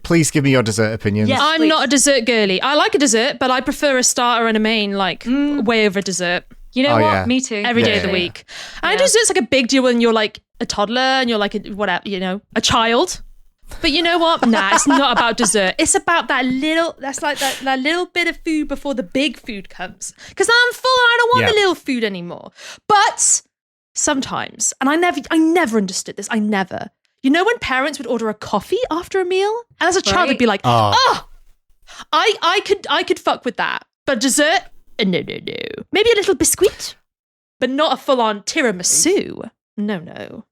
Please give me your dessert opinions. Yes, I'm please. not a dessert girly. I like a dessert, but I prefer a starter and a main, like way over dessert. You know Oh, what? yeah. Me too. Every day of the Yeah. week. And dessert's like a big deal when you're like a toddler and you're like a child. But you know what? Nah, it's not about dessert. It's about that little bit of food before the big food comes. Because I'm full and I don't want the little food anymore. But sometimes, and I never understood this. You know when parents would order a coffee after a meal? And as a child, I'd be like, I could fuck with that. But dessert? No. Maybe a little biscuit, but not a full-on tiramisu. No.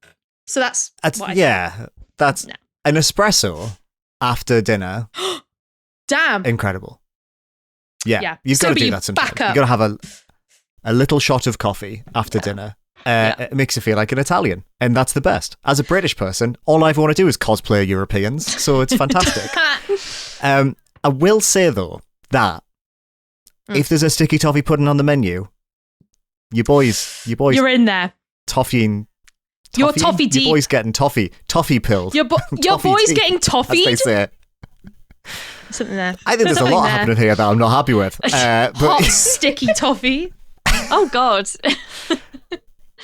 So that's what I think. That's an espresso after dinner. Damn. Incredible. Yeah. You've So got to be do that sometimes. back up. You've got to have a little shot of coffee after dinner. It makes you feel like an Italian, and that's the best. As a British person, all I ever want to do is cosplay Europeans, so it's fantastic. I will say, though, that if there's a sticky toffee pudding on the menu, you boys, You're in there. toffeeing. You're toffee deep. Your boys getting toffee pilled. Your boy's deep, getting as they toffeed? say. Something there. I think there's a lot happening here that I'm not happy with. Hot, But sticky toffee. Oh, God.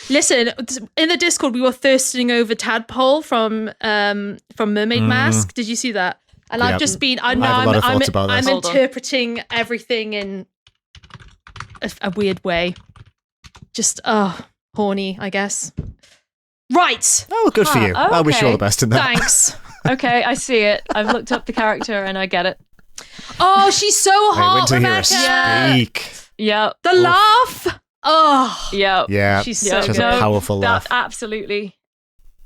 Listen, in the Discord, we were thirsting over Tadpole from Mermaid Mask. Did you see that? And I've just been. I have a lot of thoughts about this. I'm interpreting everything in a weird way. Just horny, I guess. Right. oh, good for you. I wish you all the okay. best in that. Thanks. Okay, I see it. I've looked up the character and I get it. Oh, she's so I hot, went to hear her Rebecca. speak. Yeah. The laugh. Oh, Yeah. Yeah, she's Yeah. so she has good. a powerful That laugh. absolutely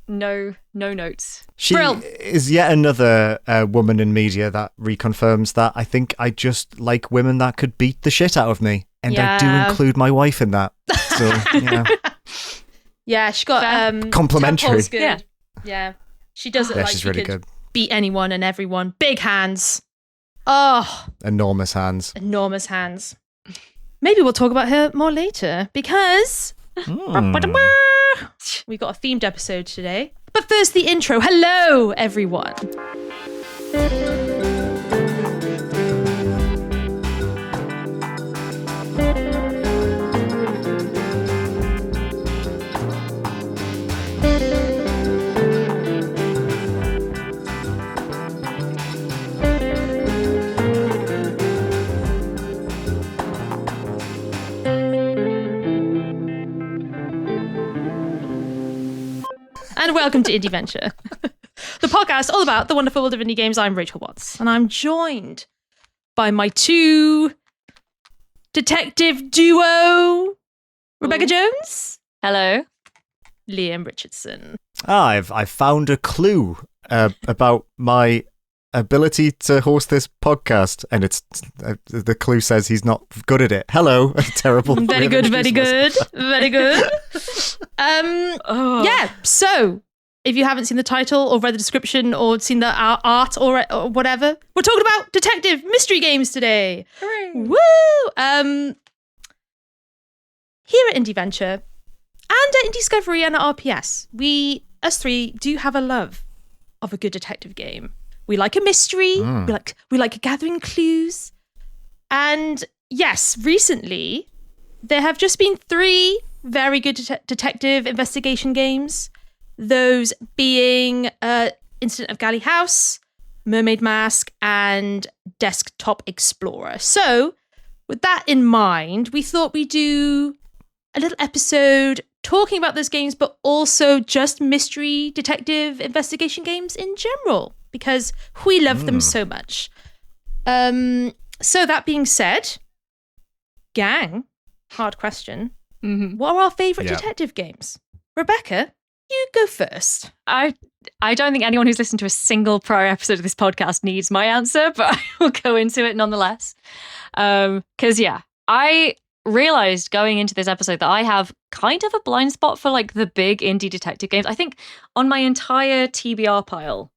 no notes. She Brill. is yet another woman in media that reconfirms that I think I just like women that could beat the shit out of me. And I do Yeah. include my wife in that. So, yeah. Yeah, she got Complimentary. Tadpole's good. Yeah. Yeah. She does it Yeah, like she's she really could good. beat anyone and everyone. Big hands. Oh, Enormous hands. enormous hands. Maybe we'll talk about her more later because we got a themed episode today. But first, the intro. Hello, everyone. And welcome to Indieventure, the podcast all about the wonderful world of indie games. I'm Rachel Watts, and I'm joined by my two detective duo, Rebecca Jones, Hello. Liam Richardson. I've found a clue about my ability to host this podcast, and it's the clue says he's not good at it. Hello, terrible. Very good, very good, very good. Oh. Yeah, so if you haven't seen the title or read the description or seen the art or whatever, we're talking about detective mystery games today. Hooray. Woo! Here at Indieventure and at Indiscovery and at RPS, we, us three, do have a love of a good detective game. We like a mystery. We like gathering clues. And yes, recently there have just been 3 very good detective investigation games. Those being Incident of Galley House, Mermaid Mask, and Desktop Explorer. So, with that in mind, we thought we'd do a little episode talking about those games, but also just mystery detective investigation games in general, because we love them so much. So that being said, gang, hard question. Mhm. What are our favourite Yeah. detective games? Rebecca, you go first. I don't think anyone who's listened to a single prior episode of this podcast needs my answer, but I will go into it nonetheless. Because I realized going into this episode that I have kind of a blind spot for like the big indie detective games. I think on my entire TBR pile,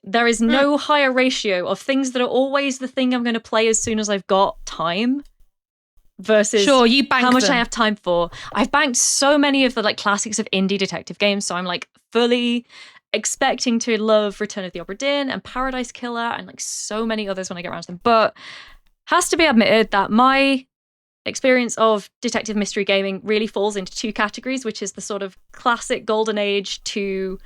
there is no higher ratio of things that are always the thing I'm going to play as soon as I've got time versus Sure, you bank how much them. I have time for. I've banked so many of the like classics of indie detective games, so I'm like fully expecting to love Return of the Obra Dinn and Paradise Killer and like so many others when I get around to them. But has to be admitted that my experience of detective mystery gaming really falls into two categories, which is the sort of classic golden age to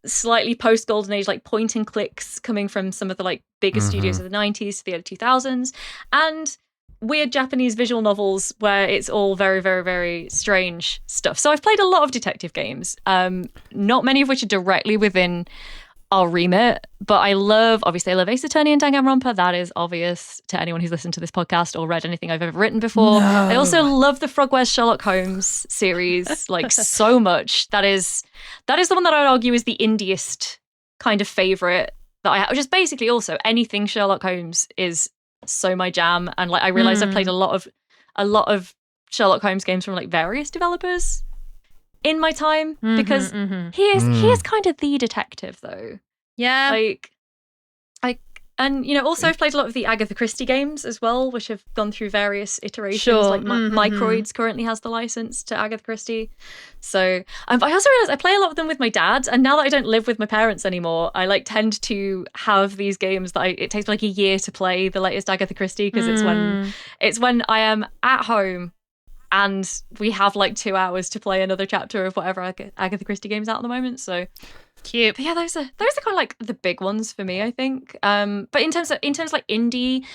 slightly post golden age, like point and clicks coming from some of the like bigger studios of the 90s to the early 2000s, and weird Japanese visual novels where it's all very, very, very strange stuff. So I've played a lot of detective games, not many of which are directly within our remit, but I love Ace Attorney and Danganronpa. That is obvious to anyone who's listened to this podcast or read anything I've ever written before. No. I also love the Frogwares Sherlock Holmes series like so much. That is the one that I would argue is the indiest kind of favorite that I have. Just basically also anything Sherlock Holmes is so my jam, and like I realized I've played a lot of Sherlock Holmes games from like various developers in my time, because he is kind of the detective though. Yeah. And also I've played a lot of the Agatha Christie games as well, which have gone through various iterations. Sure. Like Microids currently has the license to Agatha Christie. So I also realized I play a lot of them with my dad, and now that I don't live with my parents anymore, I like tend to have these games that it takes me like a year to play the latest Agatha Christie, because it's when I am at home and we have like 2 hours to play another chapter of whatever Agatha Christie game's out at the moment. So cute. But yeah, those are kind of like the big ones for me, I think. But in terms of like indie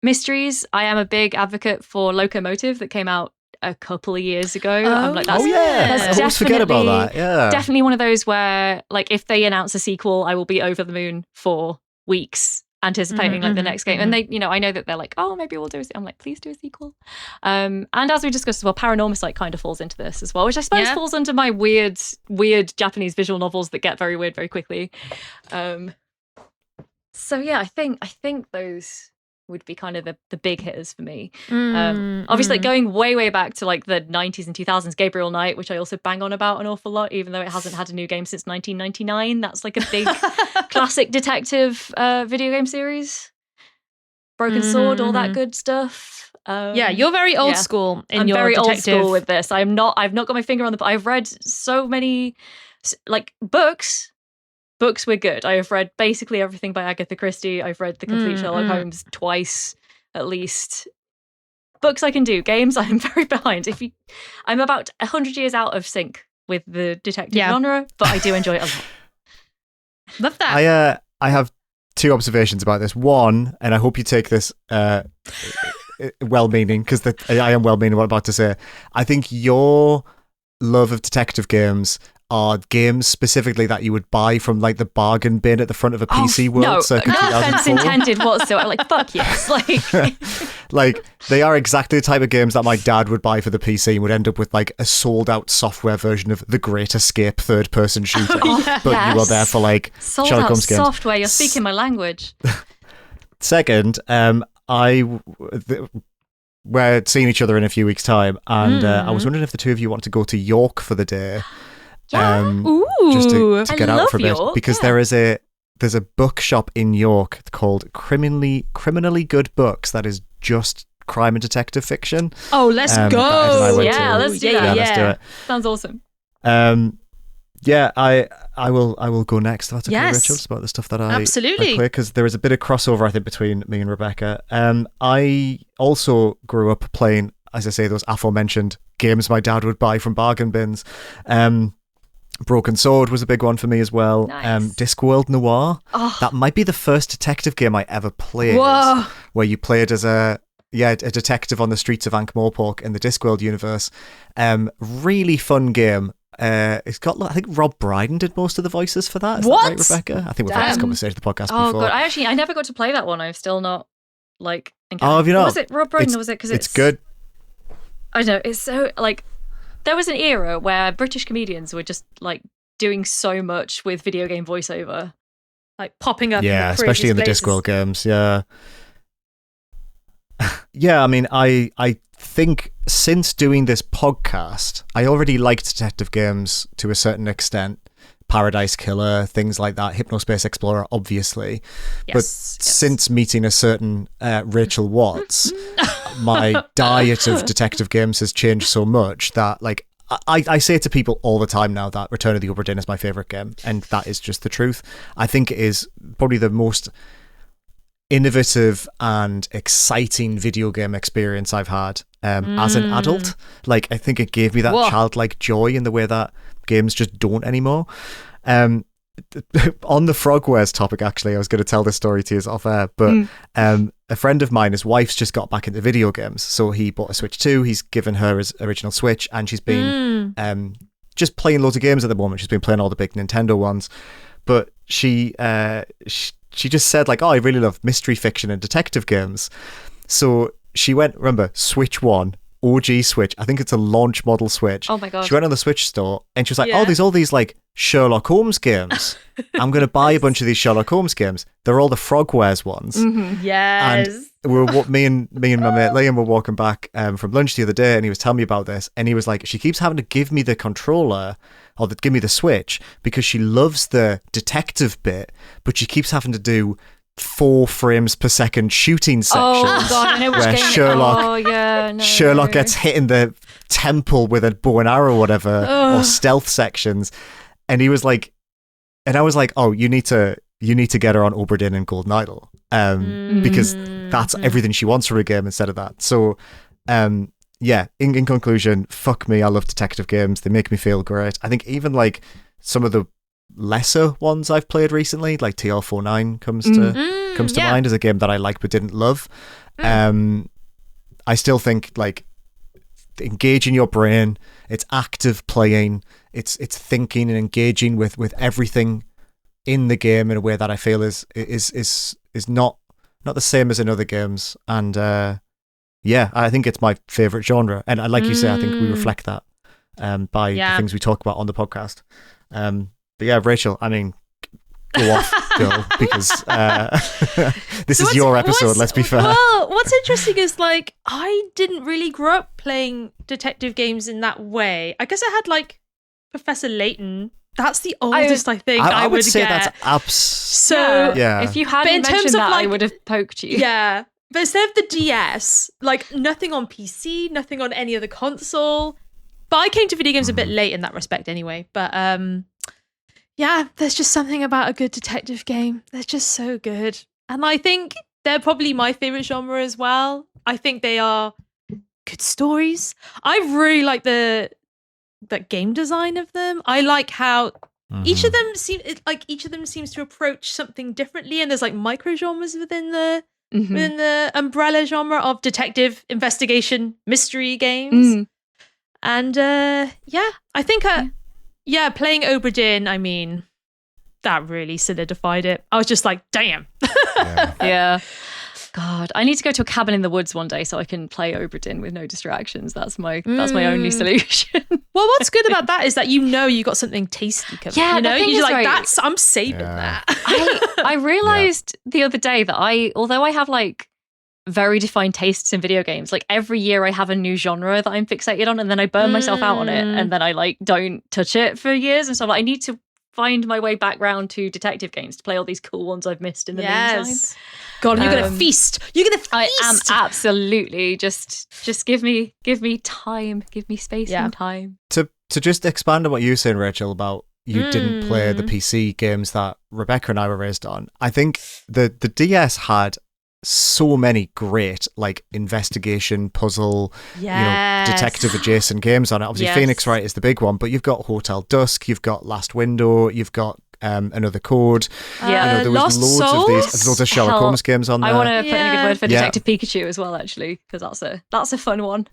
mysteries, I am a big advocate for Locomotive that came out a couple of years ago. I'm like, I always forget about that. Yeah, definitely one of those where like if they announce a sequel, I will be over the moon for weeks anticipating like the next game. And they, I know that they're like, oh, maybe we'll do I'm like, please do a sequel. And as we discussed as well, Paranormasight kind of falls into this as well, which I suppose falls under my weird Japanese visual novels that get very weird very quickly. So yeah, I think those would be kind of the big hitters for me. Obviously, going way back to like the 90s and 2000s, Gabriel Knight, which I also bang on about an awful lot, even though it hasn't had a new game since 1999. That's like a big classic detective video game series. Broken Sword, all that good stuff. Yeah, you're very old school in your very detective. old school with this. I've not got my finger on the. I've read so many like books. Books were good. I have read basically everything by Agatha Christie. I've read the complete Sherlock Holmes twice, at least. Books I can do. Games I'm very behind. I'm about 100 years out of sync with the detective genre, but I do enjoy it a lot. Love that. I have two observations about this. One, and I hope you take this well-meaning, because I am well-meaning what I'm about to say. I think your love of detective games are games specifically that you would buy from like the bargain bin at the front of a PC World circa 2004. No offense intended whatsoever. Like, fuck yes. Like they are exactly the type of games that my dad would buy for the PC and would end up with like a sold out software version of The Great Escape third person shooter. But you are there for like sold Sherlock out Holmes games. Software, you're speaking my language. Second, we're seeing each other in a few weeks' time, and I was wondering if the two of you want to go to York for the day. Just to get out for a bit, because there's a bookshop in York called Criminally Good Books that is just crime and detective fiction. Oh, let's go! Let's do that. Let's do it. Sounds awesome. I will go next. That's okay, Rachel. It's about the stuff that I play, because there is a bit of crossover, I think, between me and Rebecca. I also grew up playing, as I say, those aforementioned games my dad would buy from bargain bins. Broken Sword was a big one for me as well. Nice. Discworld Noir. That might be the first detective game I ever played. Whoa. Where you played as a detective on the streets of Ankh-Morpork in the Discworld universe. Really fun game. It's got, I think Rob Brydon did most of the voices for that. Is that right, Rebecca? I think we've had this conversation at the podcast before. Oh god, I never got to play that one. I've still not like. Have you not? Was it Rob Brydon or was it because it's good? I don't know. It's so like. There was an era where British comedians were just like doing so much with video game voiceover, like popping up. Yeah, especially in the Discworld games. Yeah, yeah. I mean, I think since doing this podcast, I already liked detective games to a certain extent. Paradise Killer, things like that. Hypnospace Explorer, obviously. But since meeting a certain Rachel Watts, my diet of detective games has changed so much that, like, I say to people all the time now that Return of the Obra Dinn is my favourite game, and that is just the truth. I think it is probably the most innovative and exciting video game experience I've had as an adult. Like, I think it gave me that childlike joy in the way that games just don't anymore. On the Frogwares topic, actually, I was going to tell this story to you off air, but a friend of mine, his wife's just got back into video games, so he bought a Switch 2. He's given her his original Switch, and she's been just playing loads of games at the moment. She's been playing all the big Nintendo ones, but she just said, like, oh, I really love mystery fiction and detective games. So she went, remember, Switch 1, OG Switch, I think it's a launch model Switch. Oh my god. She went on the Switch store and she was like, oh, there's all these like Sherlock Holmes games. I'm going to buy a bunch of these Sherlock Holmes games. They're all the Frogwares ones. Yes. And me and my mate Liam were walking back from lunch the other day, and he was telling me about this, and he was like, she keeps having to give me the controller or give me the Switch because she loves the detective bit, but she keeps having to do 4 frames per second shooting sections. Oh god, I know which where game. Sherlock gets hit in the temple with a bow and arrow or whatever, or stealth sections. And he was like, and I was like, oh, you need to get her on Obra Dinn and Golden Idol, because that's everything she wants from a game instead of that. So yeah, in conclusion, fuck me, I love detective games. They make me feel great. I think even like some of the lesser ones I've played recently, like TR49 comes to mind as a game that I like but didn't love. I still think like engaging your brain, it's active playing, it's thinking and engaging with everything in the game in a way that I feel is not the same as in other games. And yeah, I think it's my favorite genre, and like you say, I think we reflect that by the things we talk about on the podcast. But yeah, Rachel, I mean, go off, girl, because this is your episode, let's be fair. Well, what's interesting is, like, I didn't really grow up playing detective games in that way. I guess I had, like, Professor Layton. That's the oldest I think I would say get. That's So, yeah. If you hadn't mentioned that, I would have poked you. Yeah. But instead of the DS, like, nothing on PC, nothing on any other console. But I came to video games a bit late in that respect anyway. But, yeah, there's just something about a good detective game. They're just so good. And I think they're probably my favorite genre as well. I think they are good stories. I really like the game design of them. I like how each of them seems to approach something differently, and there's like micro genres within the umbrella genre of detective investigation mystery games. And yeah, I think playing Obra Dinn, I mean, that really solidified it. I was just like, damn. Yeah. God, I need to go to a cabin in the woods one day so I can play Obra Dinn with no distractions. That's my only solution. Well, what's good about that is that you got something tasty coming. Yeah, you know, you're like, I'm saving that. I realized the other day that although I have like very defined tastes in video games, like every year I have a new genre that I'm fixated on, and then I burn myself out on it, and then I like don't touch it for years, and so I need to find my way back round to detective games to play all these cool ones I've missed in the meantime. God, you're gonna feast. You're gonna feast. I am absolutely just give me time, give me space and time. To just expand on what you were saying, Rachel, about you didn't play the PC games that Rebecca and I were raised on. I think the DS had so many great like investigation, puzzle, detective adjacent games on it. Obviously, Phoenix Wright is the big one, but you've got Hotel Dusk, you've got Last Window, you've got Another Code. There was Lost loads Souls? of these. There's loads of Sherlock Holmes games on there. I want to put in a good word for Detective Pikachu as well, actually, because that's a fun one.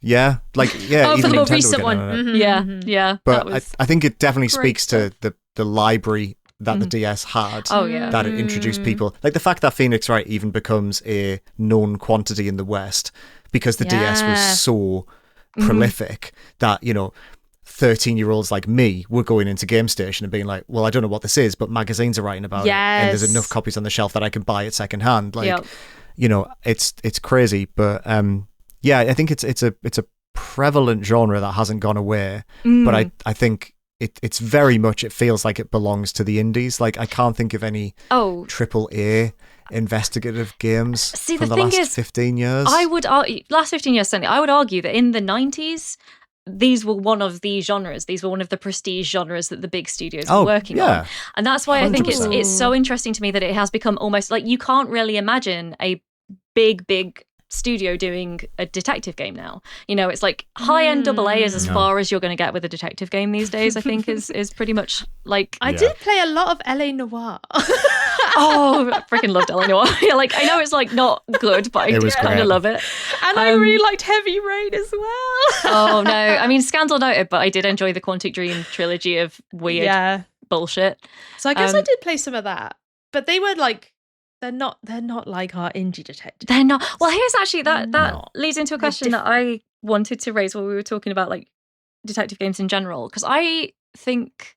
Yeah, like even for the more Nintendo recent on one. it. Yeah. But I think it definitely speaks to the library that the DS had. Oh yeah, that it introduced people, like the fact that Phoenix Wright even becomes a known quantity in the West because the DS was so prolific that 13-year-olds like me were going into Game Station and being like, well, I don't know what this is, but magazines are writing about it, and there's enough copies on the shelf that I can buy it secondhand. Like, it's crazy, but I think it's a prevalent genre that hasn't gone away. But I think it's very much, it feels like it belongs to the indies. Like, I can't think of any AAA investigative games from the last 15 years. I would argue, last 15 years certainly, I would argue that in the 90s, these were one of the genres. These were one of the prestige genres that the big studios were working on. And that's why 100%. I think it's so interesting to me that it has become almost like you can't really imagine a big studio doing a detective game now. You know, it's like high-end AA is as far as you're going to get with a detective game these days, I think is pretty much like... I did play a lot of LA Noire. Oh, I freaking loved LA Noire. Yeah, like, I know it's like not good, but I kind of love it. And I really liked Heavy Rain as well. Oh, no. I mean, scandal noted, but I did enjoy the Quantic Dream trilogy of weird bullshit. So I guess I did play some of that. But they were like... They're not like our indie detectives. They're not. Well, here's actually that leads into a question that I wanted to raise while we were talking about like detective games in general, because I think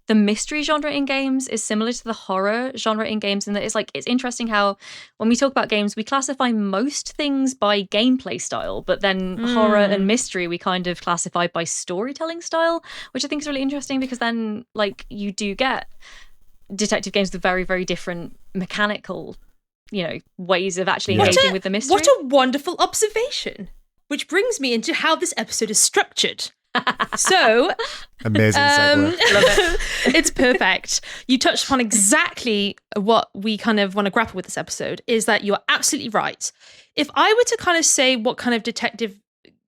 the mystery genre in games is similar to the horror genre in games, in that it's interesting how when we talk about games we classify most things by gameplay style, but then horror and mystery we kind of classify by storytelling style, which I think is really interesting, because then like you do get detective games with very, very different mechanical, ways of actually engaging with the mystery. What a wonderful observation. Which brings me into how this episode is structured. So, amazing segue. Love it. It's perfect. You touched upon exactly what we kind of want to grapple with this episode, is that you're absolutely right. If I were to kind of say what kind of detective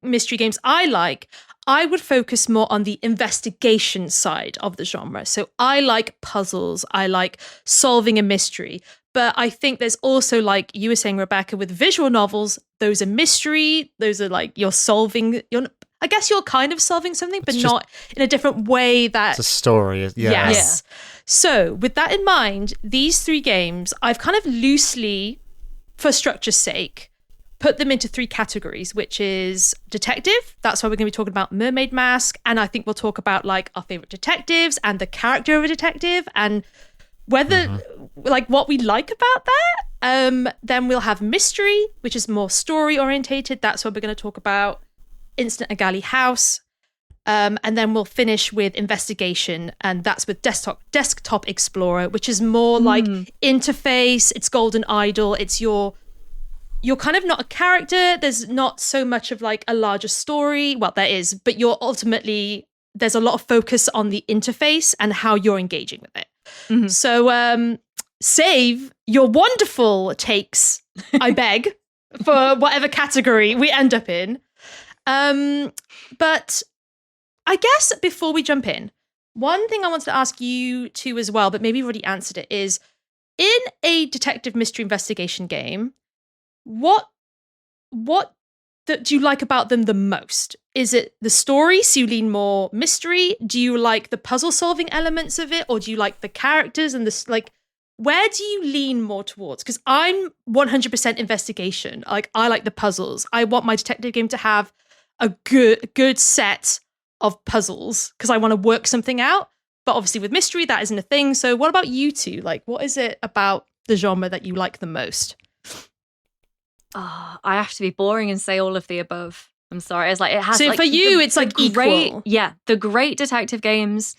mystery games I like, I would focus more on the investigation side of the genre. So I like puzzles. I like solving a mystery. But I think there's also, like you were saying, Rebecca, with visual novels, those are mystery. Those are like I guess you're kind of solving something, but not in a different way that... It's a story. Yeah. Yes. Yeah. So with that in mind, these three games, I've kind of loosely, for structure's sake, put them into three categories, which is detective. That's why we're going to be talking about Mermaid Mask. And I think we'll talk about like our favorite detectives and the character of a detective and whether like what we like about that. Then we'll have mystery, which is more story orientated. That's what we're going to talk about. Incident at Galley House. And then we'll finish with investigation. And that's with Desktop Explorer, which is more like interface. It's Golden Idol. It's you're kind of not a character. There's not so much of like a larger story. Well, there is, but there's a lot of focus on the interface and how you're engaging with it. Mm-hmm. So save your wonderful takes, I beg, for whatever category we end up in. But I guess before we jump in, one thing I wanted to ask you two as well, but maybe you've already answered it, is in a detective mystery investigation game, what do you like about them the most? Is it the story, so you lean more mystery? Do you like the puzzle solving elements of it, or do you like the characters and this like? Where do you lean more towards? Because I'm 100% investigation. Like I like the puzzles. I want my detective game to have a good set of puzzles because I want to work something out. But obviously with mystery, that isn't a thing. So what about you two? Like, what is it about the genre that you like the most? Oh, I have to be boring and say all of the above. I'm sorry. It's like it has. So like, for you, it's like equal. Yeah, the great detective games.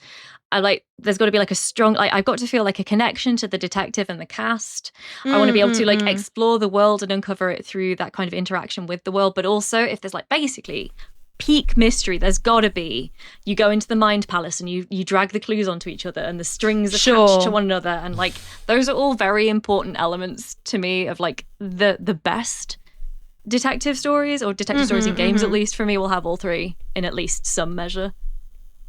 I like. There's got to be like a strong. Like I've got to feel like a connection to the detective and the cast. I want to be able to like explore the world and uncover it through that kind of interaction with the world. But also, if there's like basically peak mystery, there's got to be. You go into the mind palace and you drag the clues onto each other and the strings attached to one another, and like those are all very important elements to me of like the best detective stories or detective stories in games. At least for me, will have all three in at least some measure.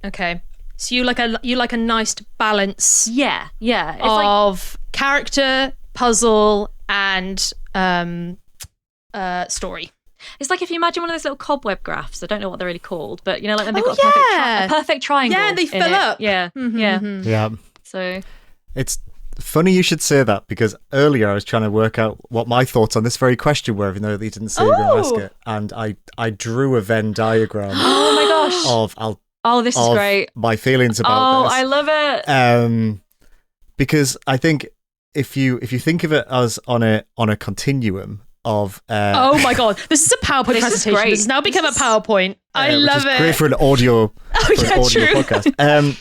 Okay. So you like a nice balance, yeah. It's of like character, puzzle, and story. It's like if you imagine one of those little cobweb graphs. I don't know what they're really called, but like they've got a perfect triangle. Yeah, they fill up. Yeah, yeah. So it's funny you should say that because earlier I was trying to work out what my thoughts on this very question were, even though they didn't say you were going to ask it, and I drew a Venn diagram. Oh my gosh! This is great. My feelings about this. I love it. Because I think if you think of it as on a continuum of oh my god, this is a PowerPoint presentation. This has now become a PowerPoint. I love it. Great for an audio podcast.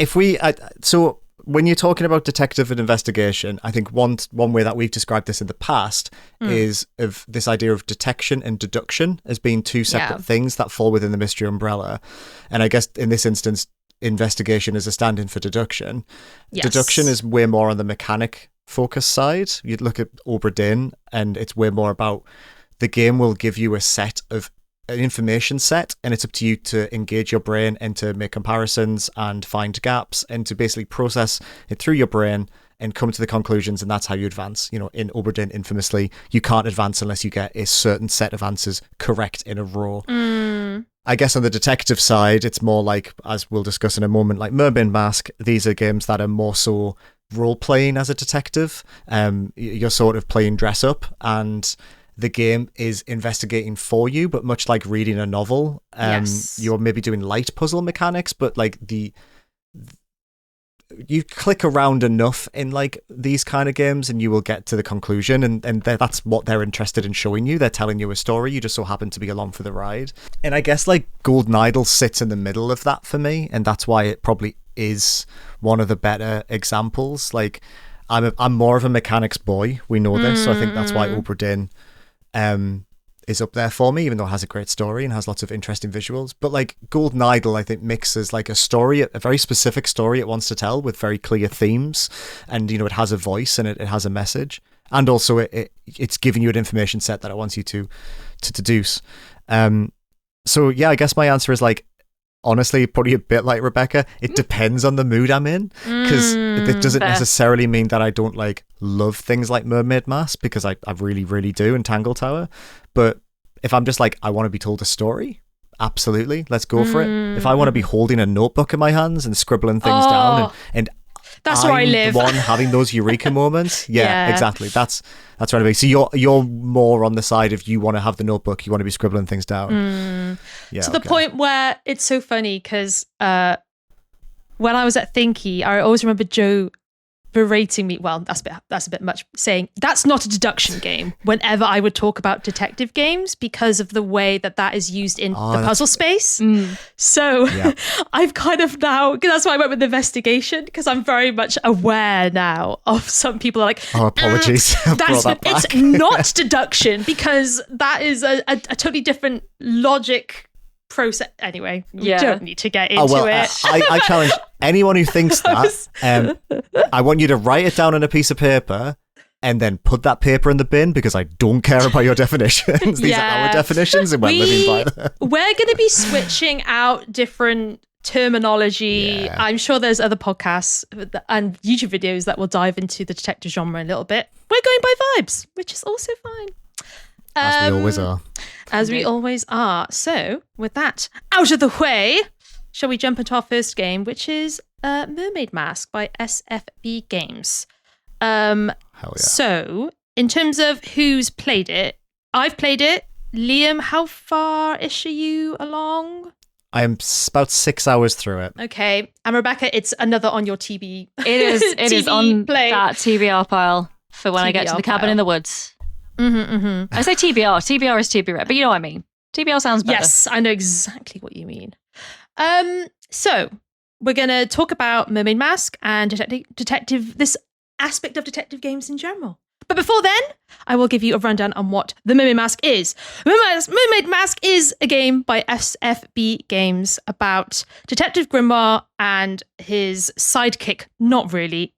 If we so when you're talking about detective and investigation, I think one way that we've described this in the past is of this idea of detection and deduction as being two separate things that fall within the mystery umbrella. And I guess in this instance, investigation is a stand-in for deduction. Yes. Deduction is way more on the mechanic focus side. You'd look at Obra Dinn, and it's way more about the game will give you a set of an information set, and it's up to you to engage your brain and to make comparisons and find gaps and to basically process it through your brain and come to the conclusions, and that's how you advance. You know, in Obra Dinn, infamously, you can't advance unless you get a certain set of answers correct in a row. I guess on the detective side, it's more like, as we'll discuss in a moment, like Mermaid Mask. These are games that are more so role-playing as a detective. You're sort of playing dress up, and the game is investigating for you, but much like reading a novel, you're maybe doing light puzzle mechanics, but like you click around enough in like these kind of games and you will get to the conclusion, and that's what they're interested in showing you. They're telling you a story, you just so happen to be along for the ride. And I guess like Golden Idol sits in the middle of that for me, and that's why it probably is one of the better examples. Like I'm more of a mechanics boy, we know this, so I think that's why Obra Dinn is up there for me, even though it has a great story and has lots of interesting visuals. But like Golden Idol, I think mixes like a story, a very specific story it wants to tell with very clear themes, and you know, it has a voice and it has a message, and also it's giving you an information set that it wants you to deduce. So yeah, I guess my answer is like, honestly, probably a bit like Rebecca, it depends on the mood I'm in, because it doesn't necessarily mean that I don't like love things like Mermaid Mask, because I really, really do, and Tangle Tower. But if I'm just like, I want to be told a story, absolutely, let's go for it. If I want to be holding a notebook in my hands and scribbling things down, and that's where I live. The one having those eureka moments. Yeah, exactly. That's right away. So you're more on the side of you want to have the notebook, you want to be scribbling things down. Yeah, to the point where it's so funny, because when I was at Thinky, I always remember Joe berating me. Well, that's a bit much, saying that's not a deduction game whenever I would talk about detective games, because of the way that is used in the puzzle space. So I've kind of now, that's why I went with investigation, because I'm very much aware now of some people are like, apologies. It's not deduction, because that is a totally different logic process. Anyway, we don't need to get into it. I challenge anyone who thinks that. I want you to write it down on a piece of paper and then put that paper in the bin, because I don't care about your definitions. These are our definitions, and we're living by them. We're going to be switching out different terminology. I'm sure there's other podcasts and YouTube videos that will dive into the detective genre a little bit. We're going by vibes, which is also fine. As we always are. As we always are. So, with that out of the way, shall we jump into our first game, which is Mermaid Mask by SFB Games. Hell yeah. So, in terms of who's played it, I've played it. Liam, how far-ish are you along? I'm about 6 hours through it. Okay. And Rebecca, it's another on your TB. It is on that TBR pile for when I get to the cabin in the woods. I say TBR. TBR is TBR, but you know what I mean. TBR sounds better. Yes, I know exactly what you mean. So we're going to talk about Mermaid Mask and detective, this aspect of detective games in general. But before then, I will give you a rundown on what the Mermaid Mask is. Mermaid Mask is a game by SFB Games about Detective Grimoire and his sidekick, not really.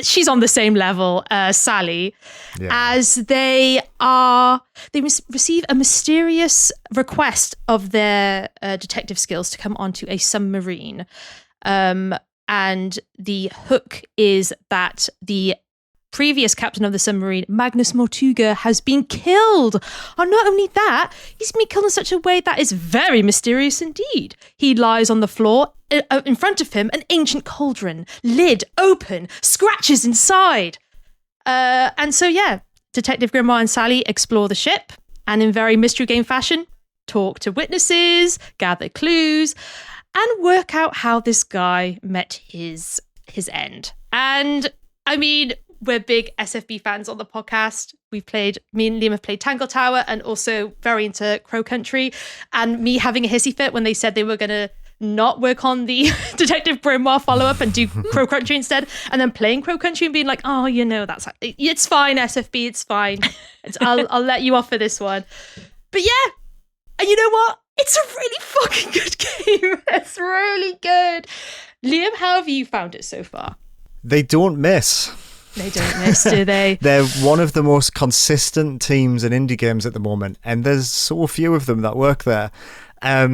She's on the same level, Sally, as they receive a mysterious request of their detective skills to come onto a submarine. And the hook is that the previous captain of the submarine, Magnus Mortuga, has been killed. And not only that, he's been killed in such a way that is very mysterious indeed. He lies on the floor. In front of him, an ancient cauldron, lid open, scratches inside. And so, Detective Grimoire and Sally explore the ship, and in very mystery game fashion, talk to witnesses, gather clues, and work out how this guy met his end. And I mean, we're big SFB fans on the podcast. Me and Liam have played Tangle Tower, and also very into Crow Country. And me having a hissy fit when they said they were going to not work on the Detective Grimoire follow-up and do Crow Country instead, and then playing Crow Country and being like, oh, it's fine, SFB, it's fine. I'll let you off for this one. But yeah, and you know what? It's a really fucking good game. It's really good. Liam, how have you found it so far? They don't miss. They don't miss, do they? They're one of the most consistent teams in indie games at the moment, and there's so few of them that work there. I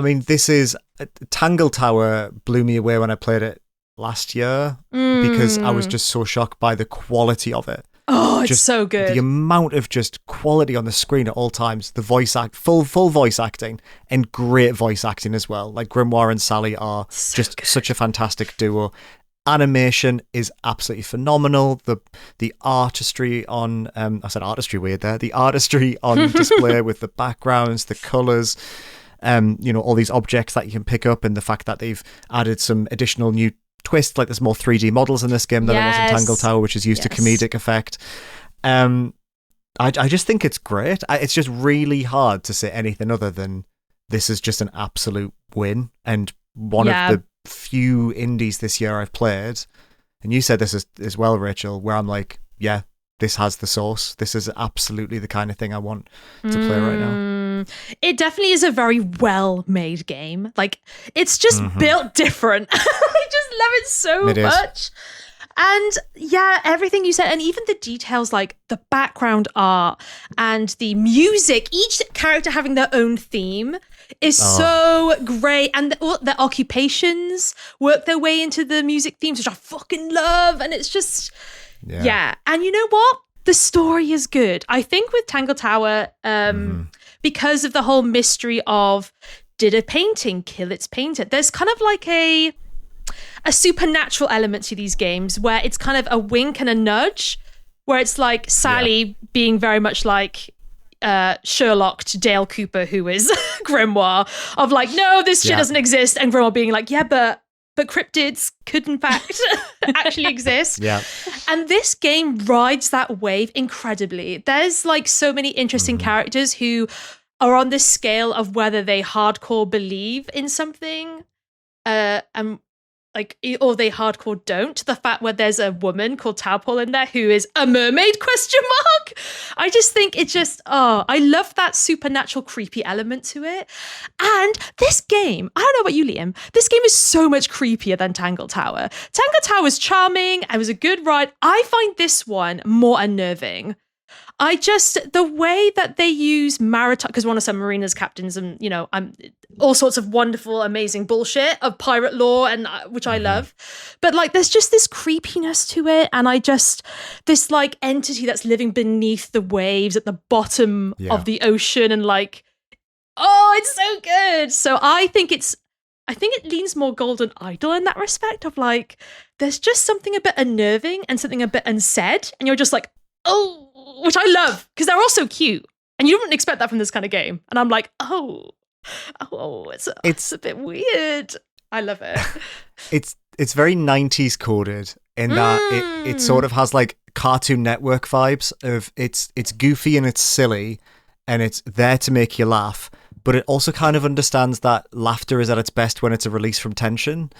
mean, this is Tangle Tower blew me away when I played it last year because I was just so shocked by the quality of it. Oh, it's so good. The amount of just quality on the screen at all times. The voice full voice acting, and great voice acting as well. Like Grimoire and Sally are such a fantastic duo. Animation is absolutely phenomenal. The artistry on I said artistry weird there. The artistry on display with the backgrounds, the colours, all these objects that you can pick up, and the fact that they've added some additional new twists, like there's more 3D models in this game than there was in Tangle Tower, which is used to comedic effect. I just think it's great. It's just really hard to say anything other than this is just an absolute win, and one of the few indies this year I've played, and you said this as well, Rachel, where I'm like, yeah, this has the sauce. This is absolutely the kind of thing I want to play right now. It definitely is a very well-made game. Like, it's just built different. I just love it so much. And yeah, everything you said, and even the details, like the background art and the music, each character having their own theme is so great. And the occupations work their way into the music themes, which I fucking love. And it's just, yeah. And you know what? The story is good. I think with Tangle Tower, because of the whole mystery of, did a painting kill its painter? There's kind of like a supernatural element to these games where it's kind of a wink and a nudge, where it's like Sally being very much like Sherlock to Dale Cooper, who is Grimoire, of like, no, this shit doesn't exist, and Grimoire being like, yeah, but cryptids could in fact actually exist. Yeah. And this game rides that wave incredibly. There's like so many interesting characters who are on this scale of whether they hardcore believe in something or they hardcore don't. The fact where there's a woman called Tadpole in there who is a mermaid ? I just think it just, I love that supernatural creepy element to it. And this game, I don't know about you, Liam, this game is so much creepier than Tangle Tower. Tangle Tower was charming, it was a good ride. I find this one more unnerving. The way that they use maritime, because one of Submarina's captains, and all sorts of wonderful, amazing bullshit of pirate lore, and which I love, but like there's just this creepiness to it, and this like entity that's living beneath the waves at the bottom of the ocean, and like, it's so good. So I think it leans more Golden Idol in that respect of like, there's just something a bit unnerving and something a bit unsaid, and you're just like, which I love, because they're all so cute, and you wouldn't expect that from this kind of game. And I'm like, it's a bit weird. I love it. It's very 90s coded in that it sort of has like Cartoon Network vibes of it's goofy and it's silly and it's there to make you laugh, but it also kind of understands that laughter is at its best when it's a release from tension.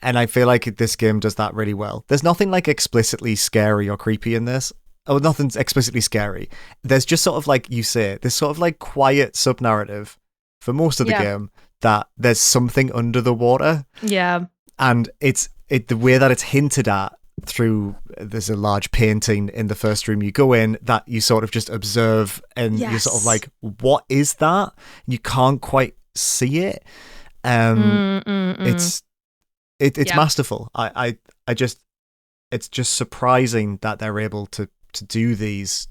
And I feel like this game does that really well. There's nothing like explicitly scary or creepy in this. Oh, nothing's explicitly scary. There's just sort of like you say, this sort of like quiet sub-narrative for most of the game that there's something under the water. Yeah. And the way that it's hinted at through, there's a large painting in the first room you go in that you sort of just observe, and you're sort of like, what is that? You can't quite see it. It's masterful. It's just surprising that they're able to do these.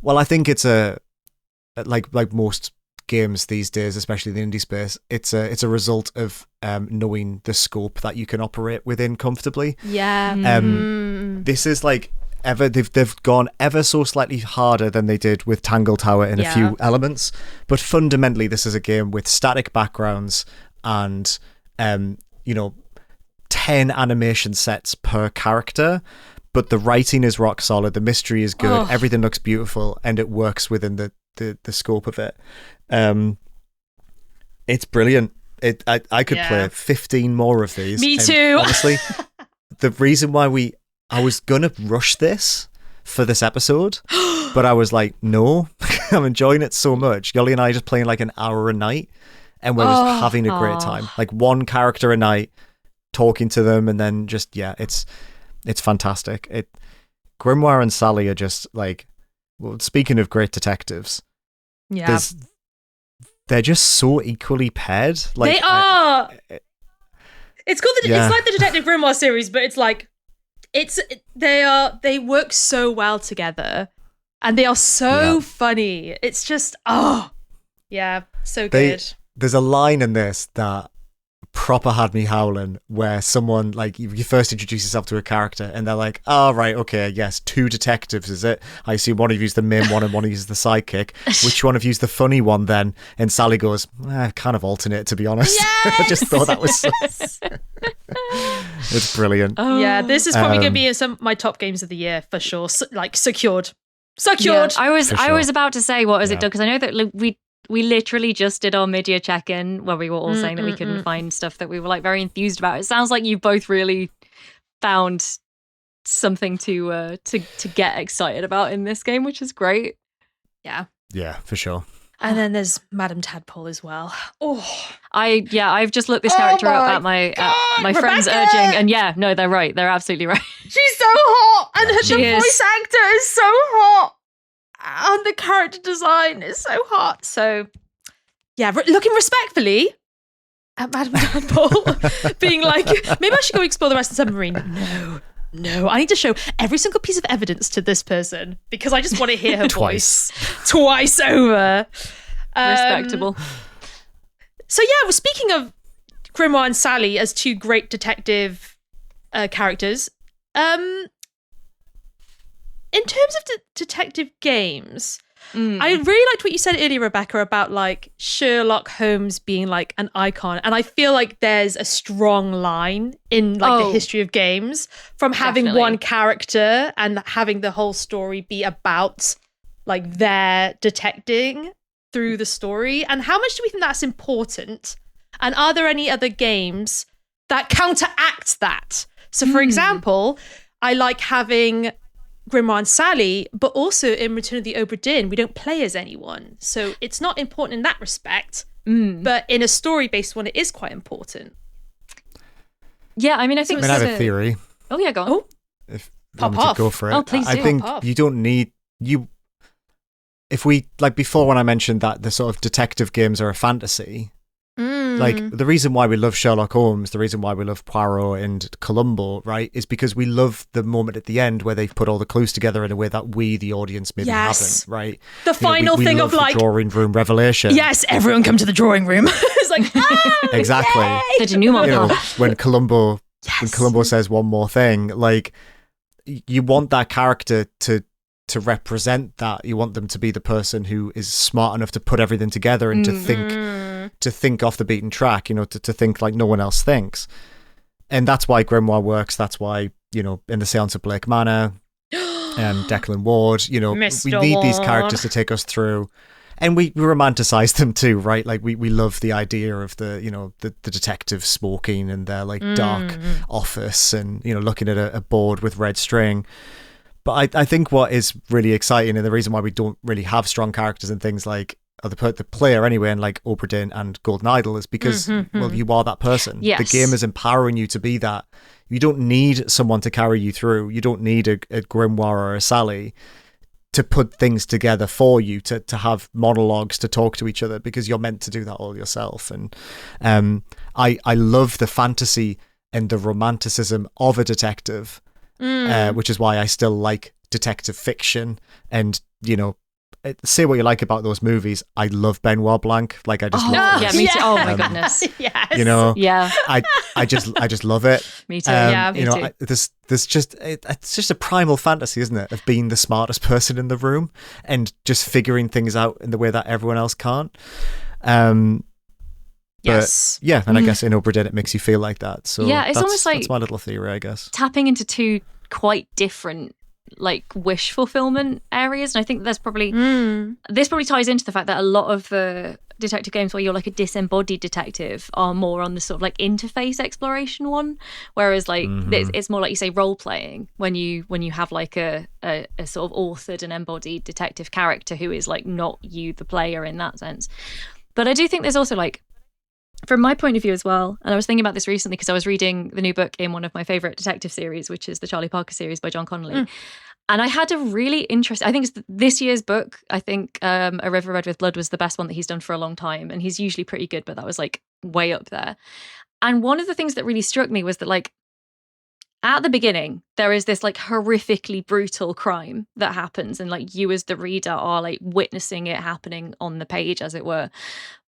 Well, I think it's like most games these days, especially the indie space, it's a result of knowing the scope that you can operate within comfortably. This is like they've gone ever so slightly harder than they did with Tangle Tower in a few elements, but fundamentally this is a game with static backgrounds and 10 animation sets per character, but the writing is rock solid, the mystery is good, everything looks beautiful, and it works within the scope of it. It's brilliant. I could play 15 more of these. Me and too. Honestly, the reason why I was gonna rush this for this episode, but I was like, no, I'm enjoying it so much. Yoli and I are just playing like an hour a night, and we're just having a great time. Like one character a night, talking to them, and then just it's fantastic. Grimoire and Sally are just like, well, speaking of great detectives, they're just so equally paired. Like they are. It's called it's like the Detective Grimoire series, but it's like they work so well together, and they are so funny. It's just so good. There's a line in this that proper had me howling, where someone, like, you first introduce yourself to a character and they're like, oh right, okay, yes, 2 detectives, is it? I assume one of you's the main one and one of you's the sidekick. Which one of you's the funny one then? And Sally goes, kind of alternate, to be honest. Yes! I just thought that was it's brilliant. This is probably going to be in some of my top games of the year for sure. Secured. Yeah, I was about to say, what is it, Doug? Because I know that we literally just did our mid-year check-in where we were all saying that we couldn't find stuff that we were like very enthused about. It sounds like you both really found something to get excited about in this game, which is great. Yeah, for sure. And then there's Madame Tadpole as well. I've just looked this character up at my friend's urging, and they're right. They're absolutely right. She's so hot, and the voice actor is so hot. And the character design is so hot. So, looking respectfully at Madame Tadpole, being like, maybe I should go explore the rest of the submarine. No, I need to show every single piece of evidence to this person because I just want to hear her voice twice over. Respectable. So, well, speaking of Grimoire and Sally as 2 great detective characters, in terms of detective games, I really liked what you said earlier, Rebecca, about like Sherlock Holmes being like an icon. And I feel like there's a strong line in like the history of games from having one character and having the whole story be about like their detecting through the story. And how much do we think that's important? And are there any other games that counteract that? So for example, I like having Grimoire and Sally, but also in Return of the Obra Dinn, we don't play as anyone. So it's not important in that respect, but in a story-based one, it is quite important. Yeah, I mean, I think... I have a theory. Oh, yeah, go on. If you Pop want me off. to go for it. Oh, please do. I think you don't need... If we... Like, before when I mentioned that the sort of detective games are a fantasy... Like, the reason why we love Sherlock Holmes, the reason why we love Poirot and Columbo, right, is because we love the moment at the end where they've put all the clues together in a way that we, the audience, maybe haven't, right? The final thing of, like... the drawing room revelation. Yes, everyone come to the drawing room. It's like, exactly. Yay! The denouement. When Columbo says one more thing, like, you want that character to represent that. You want them to be the person who is smart enough to put everything together and to think off the beaten track, to think like no one else thinks. And that's why Grimoire works. That's why, in The Seance of Blake Manor and Declan Ward, we need these characters to take us through. And we romanticize them too, right? Like we love the idea of the detective smoking in their like dark office and, looking at a board with red string. But I think what is really exciting, and the reason why we don't really have strong characters in things like the player anyway, and like Obra Dinn and Golden Idol, is because well, you are that person. Yes. The game is empowering you to be that. You don't need someone to carry you through. You don't need a Grimoire or a Sally to put things together for you, to have monologues, to talk to each other, because you're meant to do that all yourself. And I love the fantasy and the romanticism of a detective. Which is why I still like detective fiction. And say what you like about those movies, I love Benoit Blanc. Like, I just love yeah, me too. Oh my goodness. Yes. Yeah. I just love it. Me too. Me too. There's just it's just a primal fantasy, isn't it, of being the smartest person in the room and just figuring things out in the way that everyone else can't. Yes. But, yeah, and I guess in Obra Dinn it makes you feel like that. So yeah, it's almost like that's my little theory, I guess. Tapping into 2 quite different like wish fulfillment areas. And I think there's probably this probably ties into the fact that a lot of the detective games where you're like a disembodied detective are more on the sort of like interface exploration one, whereas like it's more like you say role playing when you have like a sort of authored and embodied detective character who is like not you the player in that sense. But I do think there's also like, from my point of view as well, and I was thinking about this recently because I was reading the new book in one of my favorite detective series, which is the Charlie Parker series by John Connolly. And I had a really interesting, I think it's this year's book. I think A River Red with Blood was the best one that he's done for a long time. And he's usually pretty good, but that was like way up there. And one of the things that really struck me was that like at the beginning, there is this like horrifically brutal crime that happens. And like you as the reader are like witnessing it happening on the page, as it were.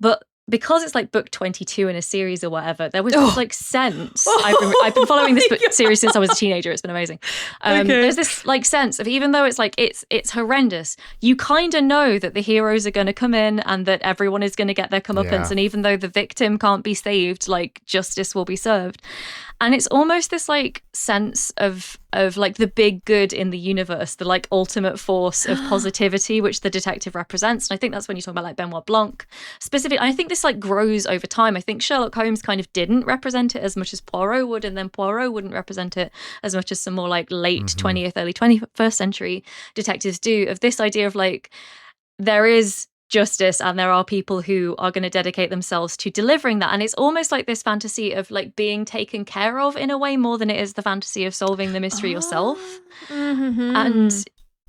But because it's like book 22 in a series or whatever, there was this like sense. I've been following this series since I was a teenager. It's been amazing. There's this like sense of, even though it's like it's horrendous, you kind of know that the heroes are going to come in and that everyone is going to get their comeuppance. And even though the victim can't be saved, like justice will be served. And it's almost this like sense of like the big good in the universe, the like ultimate force of positivity, which the detective represents. And I think that's when you talk about like Benoit Blanc specifically. I think this like grows over time. I think Sherlock Holmes kind of didn't represent it as much as Poirot would, and then Poirot wouldn't represent it as much as some more like late 20th, early 21st century detectives do, of this idea of like, there is justice and there are people who are going to dedicate themselves to delivering that. And it's almost like this fantasy of like being taken care of in a way more than it is the fantasy of solving the mystery yourself. And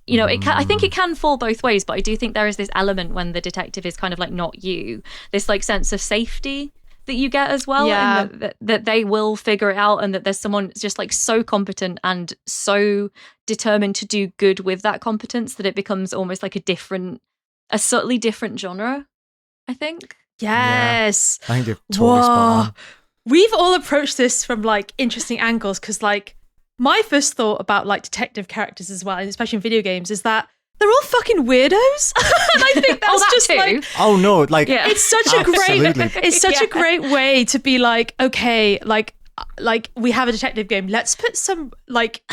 you know, I think it can fall both ways, but I do think there is this element when the detective is kind of like not you, this like sense of safety that you get as well, and that they will figure it out, and that there's someone just like so competent and so determined to do good with that competence that it becomes almost like a subtly different genre, I think. Yes. I think you're totally spot on. We've all approached this from like interesting angles, because like my first thought about like detective characters as well, and especially in video games, is that they're all fucking weirdos. And I think that's just too. Like, oh no, like it's such a great way to be like, okay, like we have a detective game. Let's put some like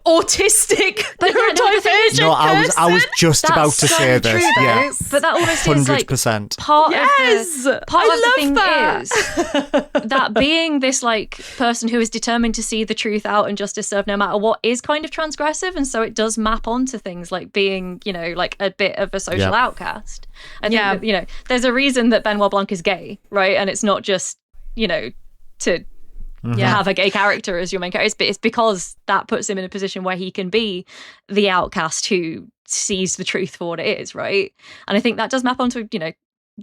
autistic neurodivergent No, I was just about to say this. True, yeah, but that almost is like 100%. Part of the thing is that being this like person who is determined to see the truth out and justice served no matter what is kind of transgressive, and so it does map onto things like being, you know, like a bit of a social outcast. I think that, you know, there's a reason that Benoit Blanc is gay, right? And it's not just, you know, to have a gay character as your main character. It's because that puts him in a position where he can be the outcast who sees the truth for what it is, right? And I think that does map onto, you know,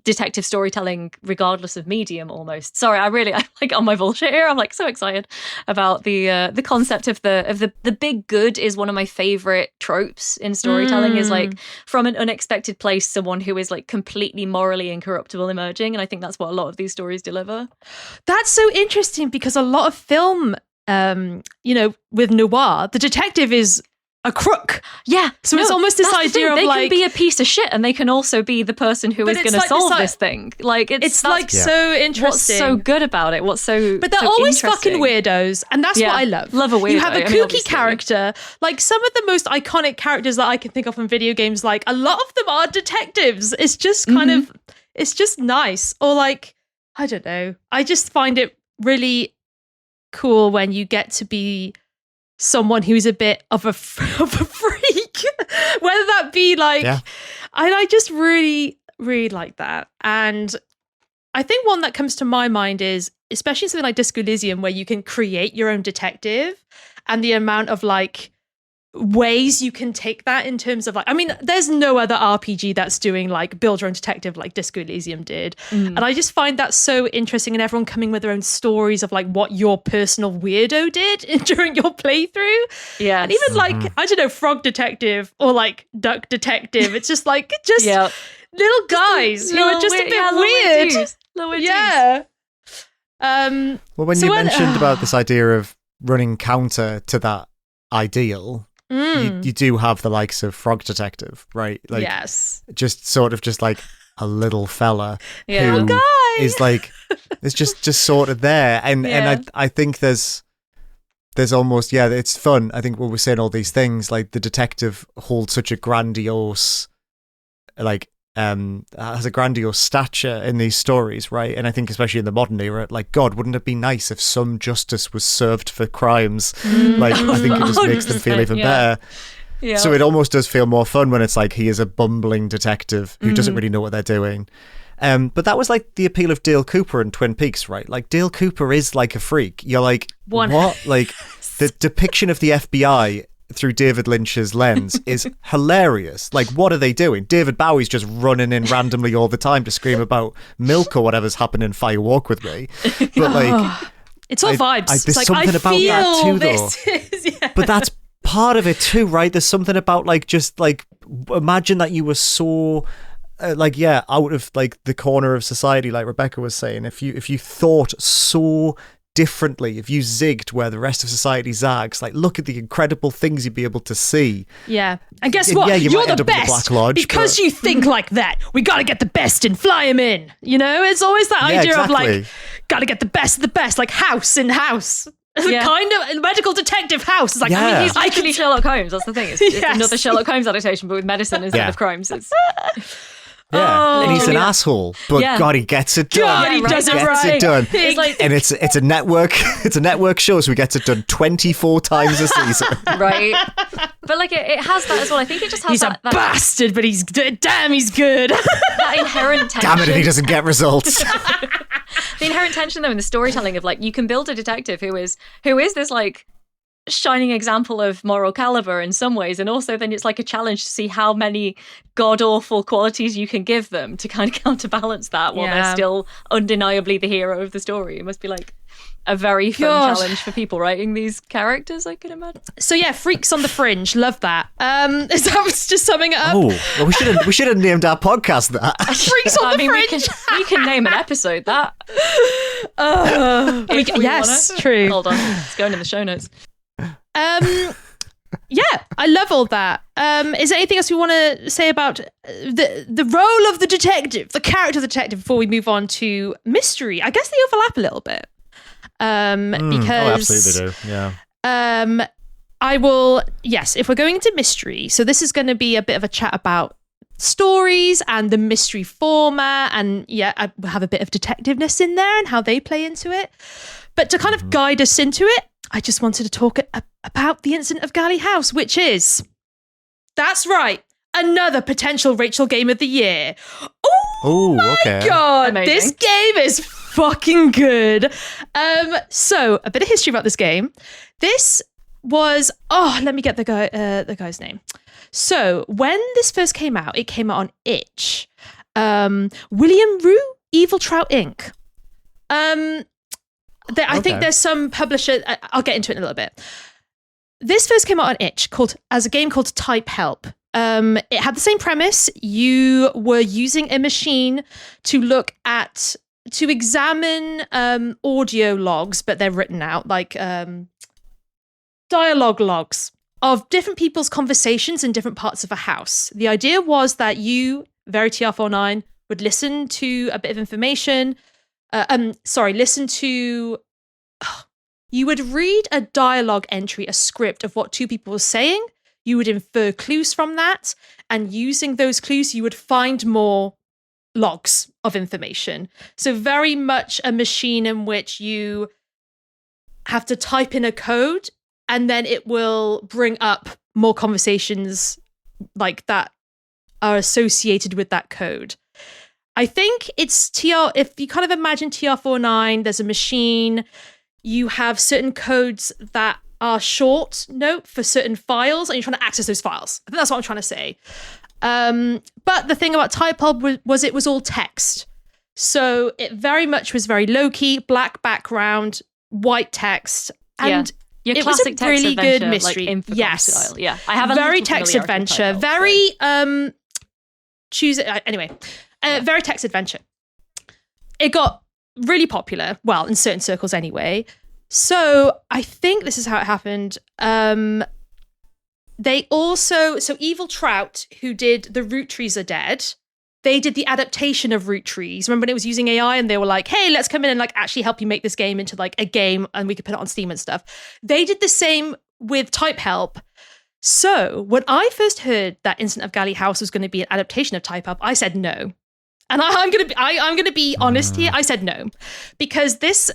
detective storytelling regardless of medium almost. Sorry, I'm like on my bullshit here. I'm like so excited about the concept of the big good is one of my favorite tropes in storytelling, is like from an unexpected place someone who is like completely morally incorruptible emerging, and I think that's what a lot of these stories deliver. That's so interesting, because a lot of film you know, with noir, the detective is a crook. Yeah. So it's almost this idea of they like, can be a piece of shit, and they can also be the person who is going to solve this thing. Like it's like so interesting. What's so good about it? What's so But they're so always fucking weirdos, and that's what I love. Love a weirdo. You have a kooky character. Like some of the most iconic characters that I can think of in video games, like a lot of them are detectives. It's just kind of, it's just nice. Or like, I don't know. I just find it really cool when you get to be someone who's a bit of a freak, whether that be like, and I just really, really like that. And I think one that comes to my mind is, especially something like Disco Elysium, where you can create your own detective, and the amount of like ways you can take that in terms of like, I mean, there's no other RPG that's doing like build your own detective like Disco Elysium did. And I just find that so interesting, and everyone coming with their own stories of like what your personal weirdo did during your playthrough. Yeah. And even like, I don't know, Frog Detective or like Duck Detective. It's just like, little guys who are just a bit weird. Well, when you mentioned about this idea of running counter to that ideal, you do have the likes of Frog Detective, right? Like, just sort of just like a little fella who is like, it's just sort of there, and I think there's there's almost, yeah, it's fun. I think when we're saying all these things, like the detective holds such a grandiose, like, has a grandiose stature in these stories, right? And I think especially in the modern era, like, God, wouldn't it be nice if some justice was served for crimes? Like, I think it just makes them feel even better. Yeah. So it almost does feel more fun when it's like he is a bumbling detective who doesn't really know what they're doing. But that was like the appeal of Dale Cooper in Twin Peaks, right? Like, Dale Cooper is like a freak. You're like, what? Like, the depiction of the FBI through David Lynch's lens is hilarious. Like, what are they doing? David Bowie's just running in randomly all the time to scream about milk or whatever's happening in Fire Walk with Me. But like, it's all vibes. there's it's like, something I about feel that too, this though. is, yeah. But that's part of it too, right? There's something about like, just like, imagine that you were so out of like the corner of society, like Rebecca was saying. If you thought so differently, if you zigged where the rest of society zags, like, look at the incredible things you'd be able to see. Yeah. And guess what? Yeah, you You're might end the up in the best Black Lodge, because but- you think like that. We got to get the best and fly him in. You know, it's always that Yeah, idea exactly. of like, got to get the best of the best, like House in House. Yeah. Kind of medical detective House. It's like, Yeah. He's literally Sherlock Holmes. That's the thing. It's Yes. another Sherlock Holmes adaptation, but with medicine instead of crimes. It's Yeah, and he's an literally that. asshole, but Yeah. God, he gets it done. God, he Yeah, does it right. Gets right. it done. It's like- And it's a network show, so he gets it done 24 times a season. right. But like it has that as well. I think it just has He's a that bastard, but he's damn, he's good. that inherent tension. Damn it, if he doesn't get results. The inherent tension though in the storytelling of like you can build a detective who is this like shining example of moral caliber in some ways, and also then it's like a challenge to see how many god awful qualities you can give them to kind of counterbalance that while Yeah. they're still undeniably the hero of the story. It must be like a very fun God. challenge for people writing these characters, I can imagine. So yeah, Freaks on the Fringe. Love that. Is that just summing it up? Oh, well, we should have named our podcast that. Freaks on I the mean, Fringe. we can name an episode that. If we yes, wanna. true. Hold on, it's going in the show notes. Yeah, I love all that. Is there anything else we want to say about the role of the detective, the character of the detective, before we move on to mystery? I guess they overlap a little bit. Because absolutely do. Yeah. I will, yes, if we're going into mystery, so this is going to be a bit of a chat about stories and the mystery format, and yeah, I have a bit of detectiveness in there and how they play into it. But to kind of guide us into it, I just wanted to talk about the incident of Galley House, which is, that's right, another potential Rachel game of the year. Oh, okay. God, Amazing. this game is fucking good. So a bit of history about this game. This was, let me get the guy's name. So when this first came out, it came out on itch. William Rue, Evil Trout Inc. I think there's some publisher. I'll get into it in a little bit. This first came out on itch as a game called Type Help. It had the same premise. You were using a machine to examine audio logs, but they're written out like dialogue logs of different people's conversations in different parts of a house. The idea was that you, very TR49, would listen to a bit of information. You would read a dialogue entry, a script of what two people were saying. You would infer clues from that, and using those clues, you would find more logs of information. So very much a machine in which you have to type in a code, and then it will bring up more conversations like that are associated with that code. I think it's if you kind of imagine TR49, there's a machine, you have certain codes that are short note for certain files, and you're trying to access those files. I think that's what I'm trying to say. But the thing about TypeHub was it was all text. So it very much was very low-key, black background, white text. And Your it was a classic text really adventure, good mystery. Like Infocom Yes. style. Yeah, I have a very little text familiarity with adventure, Type Help, so- very text adventure. It got really popular, well, in certain circles anyway. So I think this is how it happened. They also, so Evil Trout, who did The Root Trees Are Dead, they did the adaptation of Root Trees. Remember when it was using AI and they were like, hey, let's come in and like actually help you make this game into like a game and we could put it on Steam and stuff. They did the same with Type Help. So when I first heard that Instant of Galley House was going to be an adaptation of Type Help, I said no. And I'm gonna be honest here. I said no, because this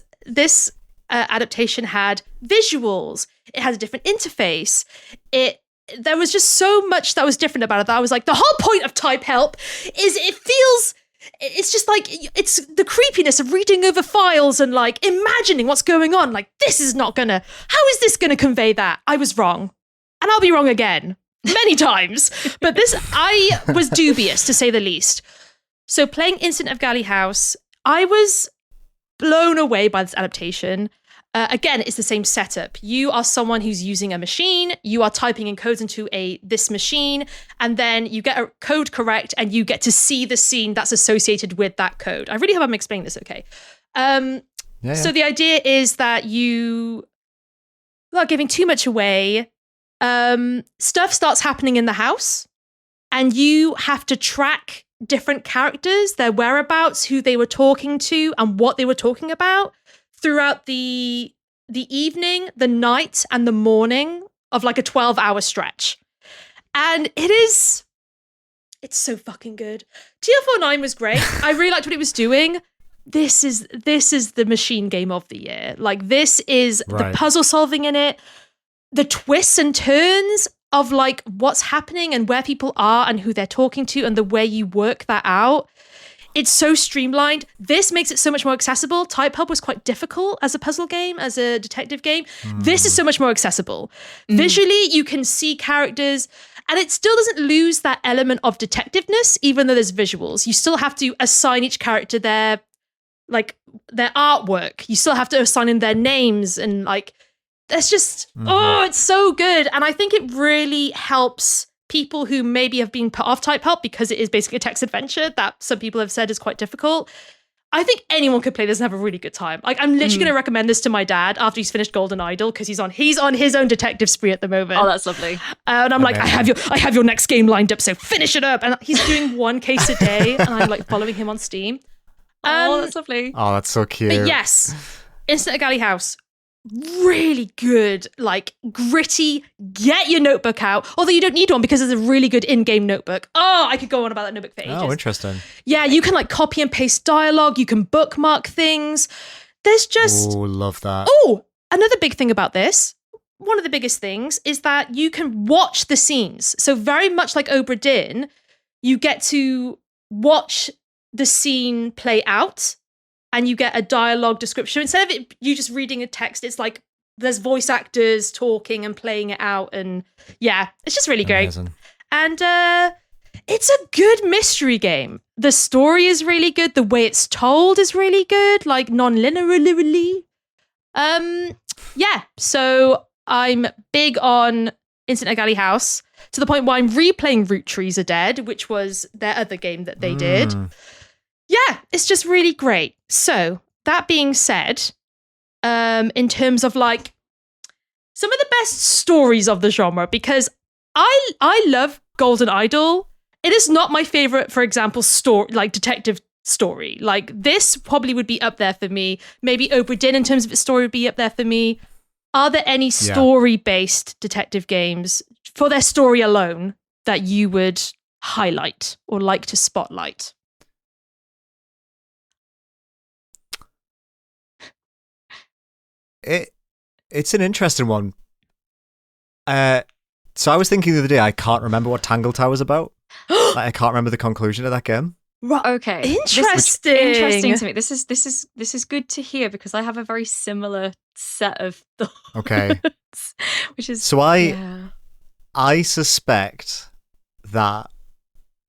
adaptation had visuals. It had a different interface. There was just so much that was different about it that I was like, the whole point of Type Help is it's just like, it's the creepiness of reading over files and like imagining what's going on. Like, how is this gonna convey that? I was wrong. And I'll be wrong again many times. But I was dubious to say the least. So playing Instant of Galley House, I was blown away by this adaptation. Again, it's the same setup. You are someone who's using a machine. You are typing in codes into this machine, and then you get a code correct, and you get to see the scene that's associated with that code. I really hope I'm explaining this okay. So the idea is that without giving too much away, stuff starts happening in the house, and you have to track different characters, their whereabouts, who they were talking to, and what they were talking about throughout the evening, the night, and the morning of like a 12-hour stretch. And it's so fucking good. TL49 was great. I really liked what it was doing. This is the machine game of the year. Like, this is the puzzle solving in it, the twists and turns of like what's happening and where people are and who they're talking to and the way you work that out. It's so streamlined. This makes it so much more accessible. Type Help was quite difficult as a puzzle game, as a detective game. This is so much more accessible. Visually, you can see characters, and it still doesn't lose that element of detectiveness, even though there's visuals. You still have to assign each character their artwork. You still have to assign in their names, and like, that's just, it's so good. And I think it really helps people who maybe have been put off Type Help because it is basically a text adventure that some people have said is quite difficult. I think anyone could play this and have a really good time. Like, I'm literally going to recommend this to my dad after he's finished Golden Idol, because he's on his own detective spree at the moment. Oh, that's lovely. And I'm like, I have your next game lined up, so finish it up. And he's doing one case a day, and I'm like following him on Steam. Oh, that's lovely. Oh, that's so cute. But yes, Instant of Galley House, really good, like gritty. Get your notebook out, although you don't need one because there's a really good in-game notebook. Oh, I could go on about that notebook for ages. Oh, interesting. Yeah, you can like copy and paste dialogue, you can bookmark things. There's just love that. Oh, another big thing about this, one of the biggest things, is that you can watch the scenes. So very much like Obra Dinn, you get to watch the scene play out, and you get a dialogue description. Instead of you just reading a text, it's like there's voice actors talking and playing it out. And yeah, it's just really great. Amazing. And it's a good mystery game. The story is really good. The way it's told is really good, like non-linearly. Yeah, so I'm big on Instant Galley House, to the point where I'm replaying Root Trees Are Dead, which was their other game that they did. Yeah, it's just really great. So that being said, in terms of like some of the best stories of the genre, because I love Golden Idol. It is not my favorite, for example, detective story. Like, this probably would be up there for me. Maybe Obra Dinn in terms of its story would be up there for me. Are there any story-based detective games for their story alone that you would highlight or like to spotlight? It's an interesting one. So I was thinking the other day, I can't remember what Tangle Tower was about. Like, I can't remember the conclusion of that game. Okay, interesting. Interesting to me. This is good to hear, because I have a very similar set of thoughts. Okay, which is so I suspect that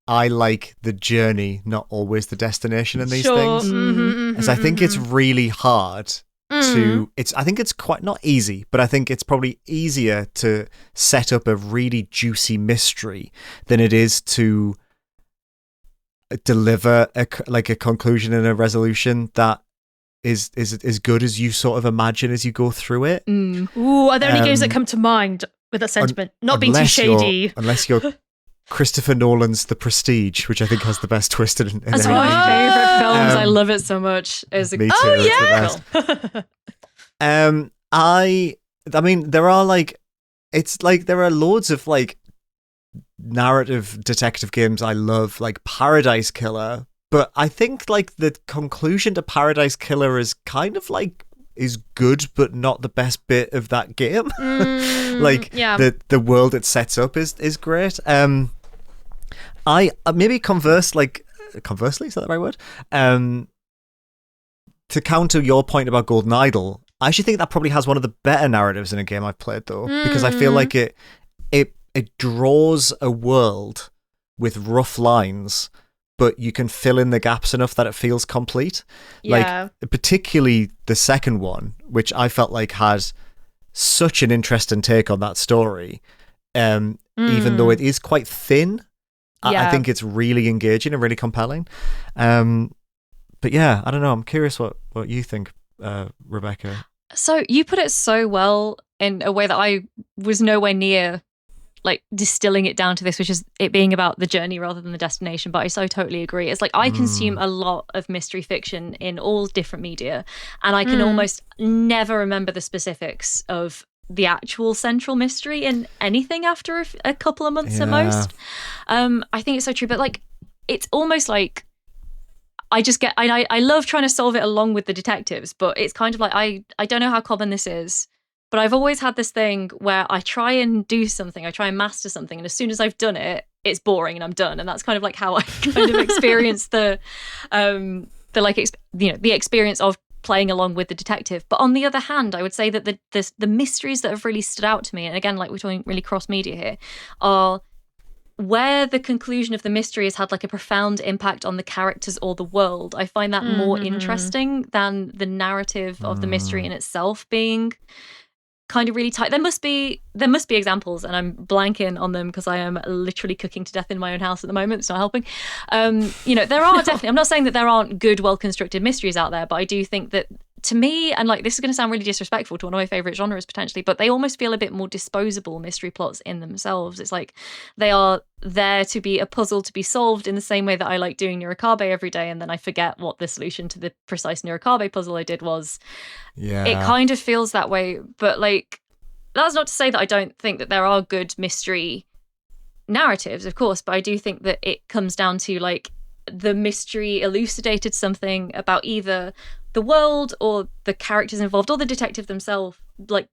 I like the journey, not always the destination in these things. Because I think it's really hard I think it's quite not easy, but I think it's probably easier to set up a really juicy mystery than it is to deliver a conclusion and a resolution that is as good as you sort of imagine as you go through it. Ooh, are there any games that come to mind with that sentiment? Not being too shady. Unless you're Christopher Nolan's The Prestige, which I think has the best twist in That's any one of my movie. favorite films. I love it so much. It's Me too. Oh, It's the best. I mean, there are there are loads of like narrative detective games I love, like Paradise Killer, but I think like the conclusion to Paradise Killer is kind of like is good but not the best bit of that game. The world it sets up is great. I maybe conversely, is that the right word? To counter your point about Golden Idol, I actually think that probably has one of the better narratives in a game I've played, though, because I feel like it draws a world with rough lines, but you can fill in the gaps enough that it feels complete. Yeah. Like, particularly the second one, which I felt like had such an interesting take on that story, even though it is quite thin. I think it's really engaging and really compelling. But yeah, I don't know. I'm curious what you think, Rebecca. So you put it so well in a way that I was nowhere near like distilling it down to this, which is it being about the journey rather than the destination. But I so totally agree. It's like I consume a lot of mystery fiction in all different media, and I can almost never remember the specifics of the actual central mystery in anything after a couple of months at most. I think it's so true, but like it's almost like I just get I love trying to solve it along with the detectives, but it's kind of like I don't know how common this is, but I've always had this thing where I try and do something, I try and master something, and as soon as I've done it, it's boring and I'm done. And that's kind of like how I kind of experience the experience of playing along with the detective. But on the other hand, I would say that the mysteries that have really stood out to me, and again, like we're talking really cross media here, are where the conclusion of the mystery has had like a profound impact on the characters or the world. I find that more interesting than the narrative of the mystery in itself being kind of really tight. There must be examples, and I'm blanking on them because I am literally cooking to death in my own house at the moment. It's not helping. There are definitely, I'm not saying that there aren't good, well-constructed mysteries out there, but I do think that, to me, and like this is going to sound really disrespectful to one of my favorite genres potentially, but they almost feel a bit more disposable mystery plots in themselves. It's like they are there to be a puzzle to be solved in the same way that I like doing Nurikabe every day, and then I forget what the solution to the precise Nurikabe puzzle I did was. Yeah. It kind of feels that way, but like that's not to say that I don't think that there are good mystery narratives, of course, but I do think that it comes down to like the mystery elucidated something about either the world or the characters involved or the detective themselves, like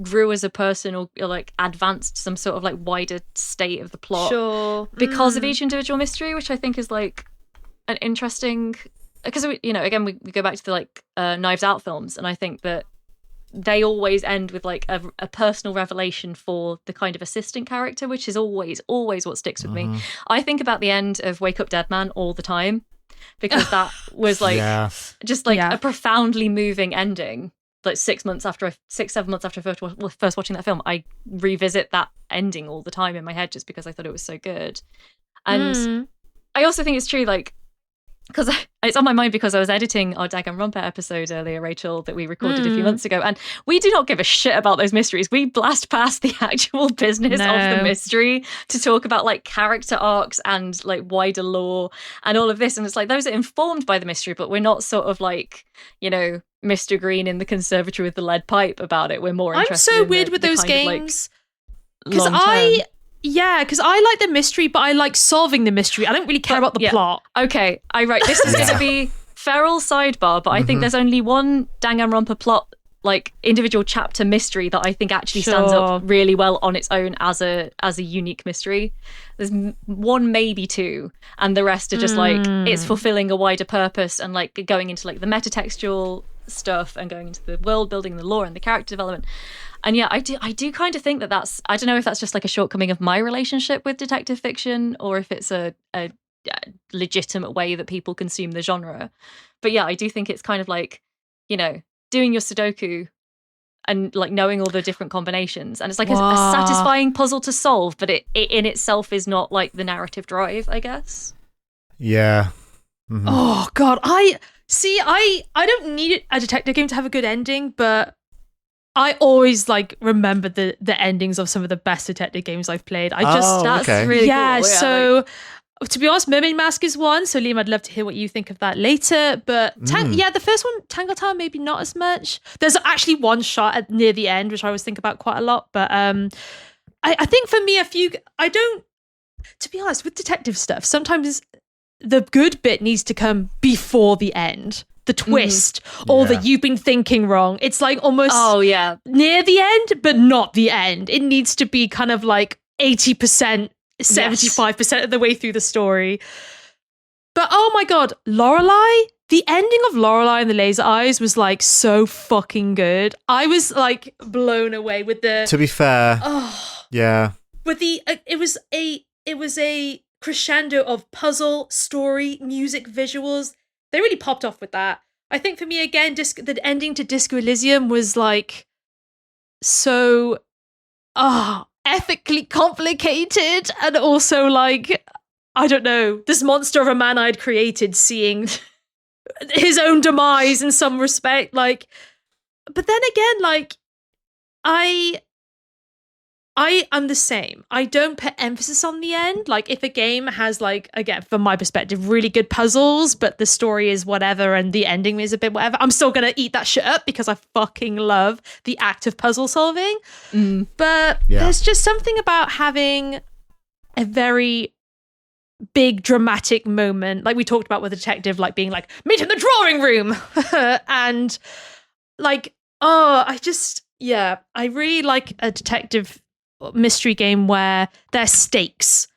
grew as a person or like advanced some sort of like wider state of the plot because of each individual mystery, which I think is like an interesting, because again we go back to the like Knives Out films, and I think that they always end with like a personal revelation for the kind of assistant character, which is always what sticks with me. I think about the end of Wake Up Dead Man all the time, because that was like a profoundly moving ending. Like 6 7 months after first watching that film, I revisit that ending all the time in my head just because I thought it was so good. And I also think it's true, like, because it's on my mind because I was editing our Danganronpa episode earlier, Rachel, that we recorded a few months ago, and we do not give a shit about those mysteries. We blast past the actual business of the mystery to talk about like character arcs and like wider lore and all of this, and it's like those are informed by the mystery, but we're not sort of like, Mr. Green in the conservatory with the lead pipe about it. We're more interested. I'm so weird with those games because I like the mystery, but I like solving the mystery. I don't really care about the plot. Okay, this is going to be feral sidebar, but I think there's only one Danganronpa plot, like individual chapter mystery that I think actually stands up really well on its own as a unique mystery. There's one, maybe two, and the rest are just like it's fulfilling a wider purpose and like going into like the metatextual stuff and going into the world building, the lore, and the character development. And yeah, I do kind of think that that's, I don't know if that's just like a shortcoming of my relationship with detective fiction or if it's a legitimate way that people consume the genre. But yeah, I do think it's kind of like, doing your Sudoku and like knowing all the different combinations. And it's like a satisfying puzzle to solve, but it in itself is not like the narrative drive, I guess. Yeah. Oh God, I don't need a detective game to have a good ending, but I always like remember the endings of some of the best detective games I've played. That's really cool. Yeah, so to be honest, Mermaid Mask is one. So Liam, I'd love to hear what you think of that later. But the first one, Tangle Tower, maybe not as much. There's actually one shot near the end, which I always think about quite a lot. But I think for me, to be honest, with detective stuff, sometimes the good bit needs to come before the end. The twist or that you've been thinking wrong. It's like almost near the end, but not the end. It needs to be kind of like 80%, 75% of the way through the story. But oh my God, Lorelei, the ending of Lorelei and the Laser Eyes was like so fucking good. I was like blown away with the... To be fair, with the... It was a crescendo of puzzle, story, music, visuals. They really popped off with that. I think for me, again, the ending to Disco Elysium was like so ethically complicated, and also like, I don't know, this monster of a man I'd created seeing his own demise in some respect. Like, but then again, like, I am the same. I don't put emphasis on the end. Like, if a game has, like, again, from my perspective, really good puzzles, but the story is whatever and the ending is a bit whatever, I'm still going to eat that shit up because I fucking love the act of puzzle solving. But there's just something about having a very big dramatic moment, like we talked about with the detective, like being like, meet in the drawing room. And like, I really like a detective mystery game where there's stakes.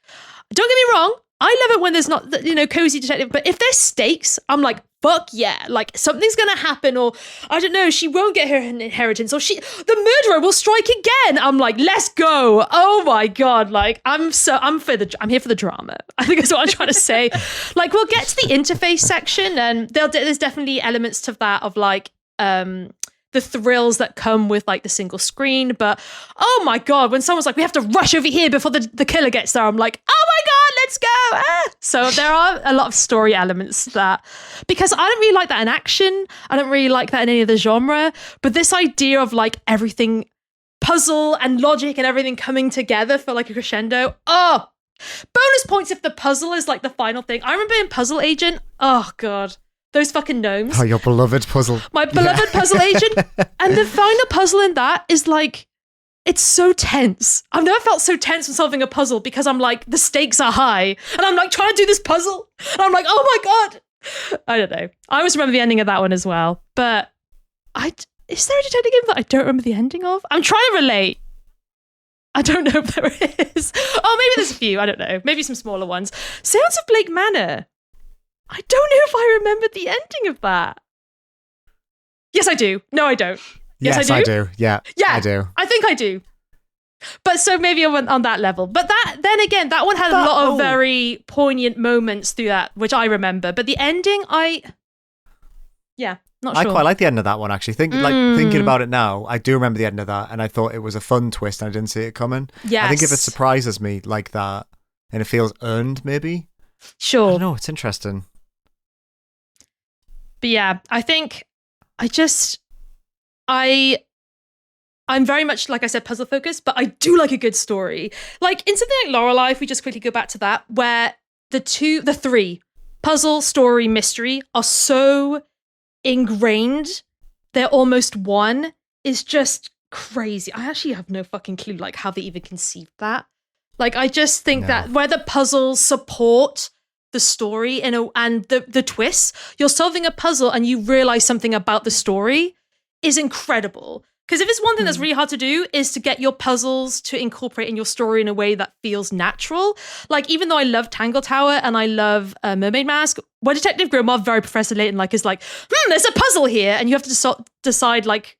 Don't get me wrong, I love it when there's not, cozy detective, but if there's stakes, I'm like, fuck yeah, like something's gonna happen, or I don't know, she won't get her inheritance, or the murderer will strike again. I'm like, let's go. Oh my God, like I'm here for the drama. I think that's what I'm trying to say. Like, we'll get to the interface section, and there's definitely elements to that of like the thrills that come with like the single screen. But oh my God, when someone's like, we have to rush over here before the killer gets there, I'm like, oh my God, let's go. So there are a lot of story elements to that, because I don't really like that in action. I don't really like that in any of the genre. But this idea of like everything, puzzle and logic and everything coming together for like a crescendo. Oh, bonus points if the puzzle is like the final thing. I remember in Puzzle Agent, oh God, those fucking gnomes. Oh, your beloved puzzle. My beloved Puzzle Agent. And the final puzzle in that is like, it's so tense. I've never felt so tense when solving a puzzle, because I'm like, the stakes are high. And I'm like trying to do this puzzle. And I'm like, oh my God. I don't know. I always remember the ending of that one as well. But is there a detective game that I don't remember the ending of? I'm trying to relate. I don't know if there is. Oh, maybe there's a few. I don't know. Maybe some smaller ones. Sounds of Blake Manor. I don't know if I remember the ending of that. Yes, I do. No, I don't. Yes, I do. Yeah, I do. I think I do. But so maybe on that level. But then again, that one had a lot of very poignant moments through that, which I remember. But the ending, not sure. I quite like the end of that one, actually. Thinking about it now, I do remember the end of that, and I thought it was a fun twist, and I didn't see it coming. Yes. I think if it surprises me like that, and it feels earned, maybe. Sure. I don't know, it's interesting. But yeah, I think I'm very much, like I said, puzzle focused, but I do like a good story. Like in something like Lorelei, if we just quickly go back to that, where the three, puzzle, story, mystery, are so ingrained, they're almost one, is just crazy. I actually have no fucking clue like how they even conceived that. Like, I just think that where the puzzles support the story and the twists, you're solving a puzzle and you realize something about the story is incredible. Because if it's one thing that's really hard to do, is to get your puzzles to incorporate in your story in a way that feels natural. Like, even though I love Tangle Tower and I love Mermaid Mask, where Detective Grimoire, very Professor Layton, like, is like, there's a puzzle here, and you have to decide, like,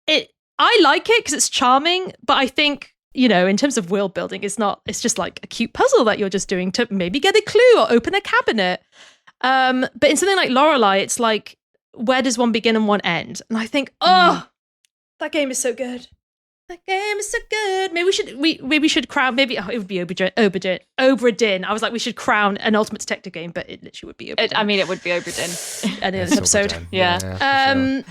it. I like it because it's charming, but I think, in terms of world building, it's just like a cute puzzle that you're just doing to maybe get a clue or open a cabinet. But in something like Lorelei, it's like, where does one begin and one end? And I think, that game is so good. That game is so good. Maybe we should crown, it would be Obra Dinn. I was like, we should crown an Ultimate Detective game, but it literally would be Obra Dinn. It would be Obra Dinn. At the end of this episode. Yeah.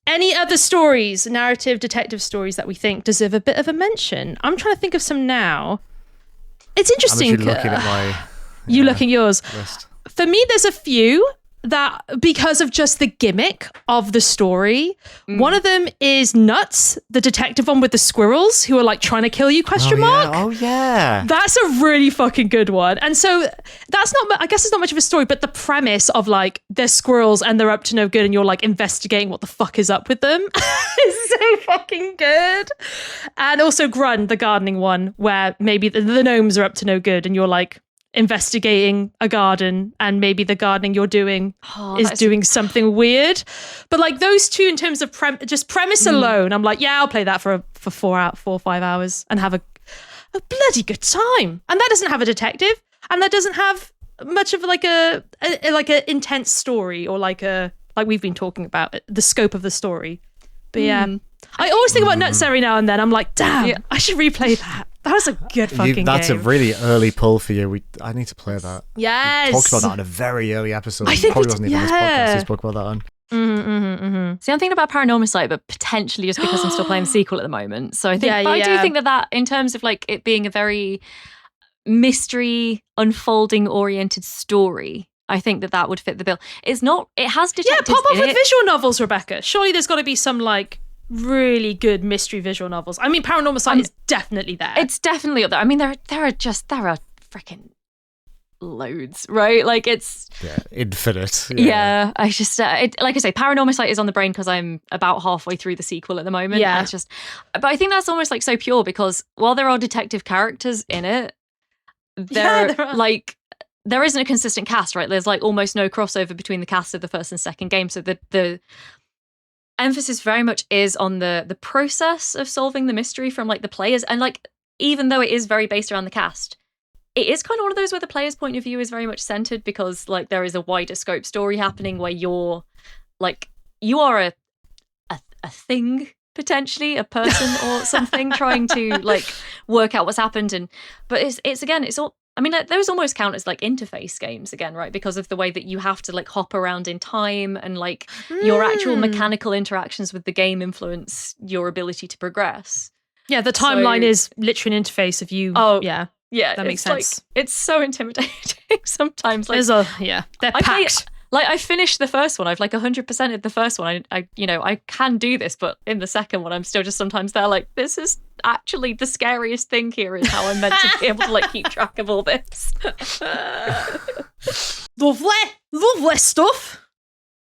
Any other stories, narrative detective stories that we think deserve a bit of a mention? I'm trying to think of some now. It's interesting. I'm actually looking at my you look at yours. list. For me, there's a few that, because of just the gimmick of the story, one of them is Nuts, the detective one with the squirrels who are like trying to kill you, question mark. Oh yeah. That's a really fucking good one. And so that's not, I guess it's not much of a story, but the premise of like they're squirrels and they're up to no good and you're like investigating what the fuck is up with them is so fucking good. And also Grun, the gardening one, where maybe the gnomes are up to no good and you're like investigating a garden and maybe the gardening you're doing is doing something weird. But like those two in terms of premise alone, I'm like, yeah, I'll play that for 4 or 5 hours and have a bloody good time. And that doesn't have a detective and that doesn't have much of like a intense story or like we've been talking about the scope of the story. But yeah, I always think about Nuts every now and then. I'm like, damn, I should replay that. That was a good fucking That's game. a really early pull for you. I need to play that. Yes. We talked about that in a very early episode. I think Probably wasn't even on this podcast. yeah. We spoke about that on. See, I'm thinking about Paranormal Sight, but potentially just because I'm still playing the sequel at the moment. So I think, I do think that in terms of like it being a very mystery unfolding oriented story, I think that would fit the bill. It's not. It has detectives. Yeah, pop off in with it. visual novels, Rebecca. Surely there's got to be some like really good mystery visual novels. I mean, Paranormal Sight is definitely there. It's definitely up there. I mean, there are freaking loads, right? Like it's infinite. Yeah. I just like I say, Paranormal Sight is on the brain because I'm about halfway through the sequel at the moment. Yeah, and it's just, but I think that's almost like so pure because while there are detective characters in it, there isn't a consistent cast, right? There's like almost no crossover between the cast of the first and second game, so the emphasis very much is on the process of solving the mystery from like the players, and like even though it is very based around the cast, it is kind of one of those where the player's point of view is very much centered because like there is a wider scope story happening where you are a thing, potentially a person or something trying to like work out what's happened. But it's all, I mean, those almost count as like interface games again, right? Because of the way that you have to like hop around in time and like your actual mechanical interactions with the game influence your ability to progress. Yeah, the timeline is literally an interface of you. Oh, yeah. Yeah, that makes sense. Like, it's so intimidating sometimes. Like, they're packed. I finished the first one. I've like 100%ed the first one. I can do this, but in the second one, I'm still just sometimes there like, this is actually the scariest thing here is how I'm meant to be able to like keep track of all this. Lovely stuff.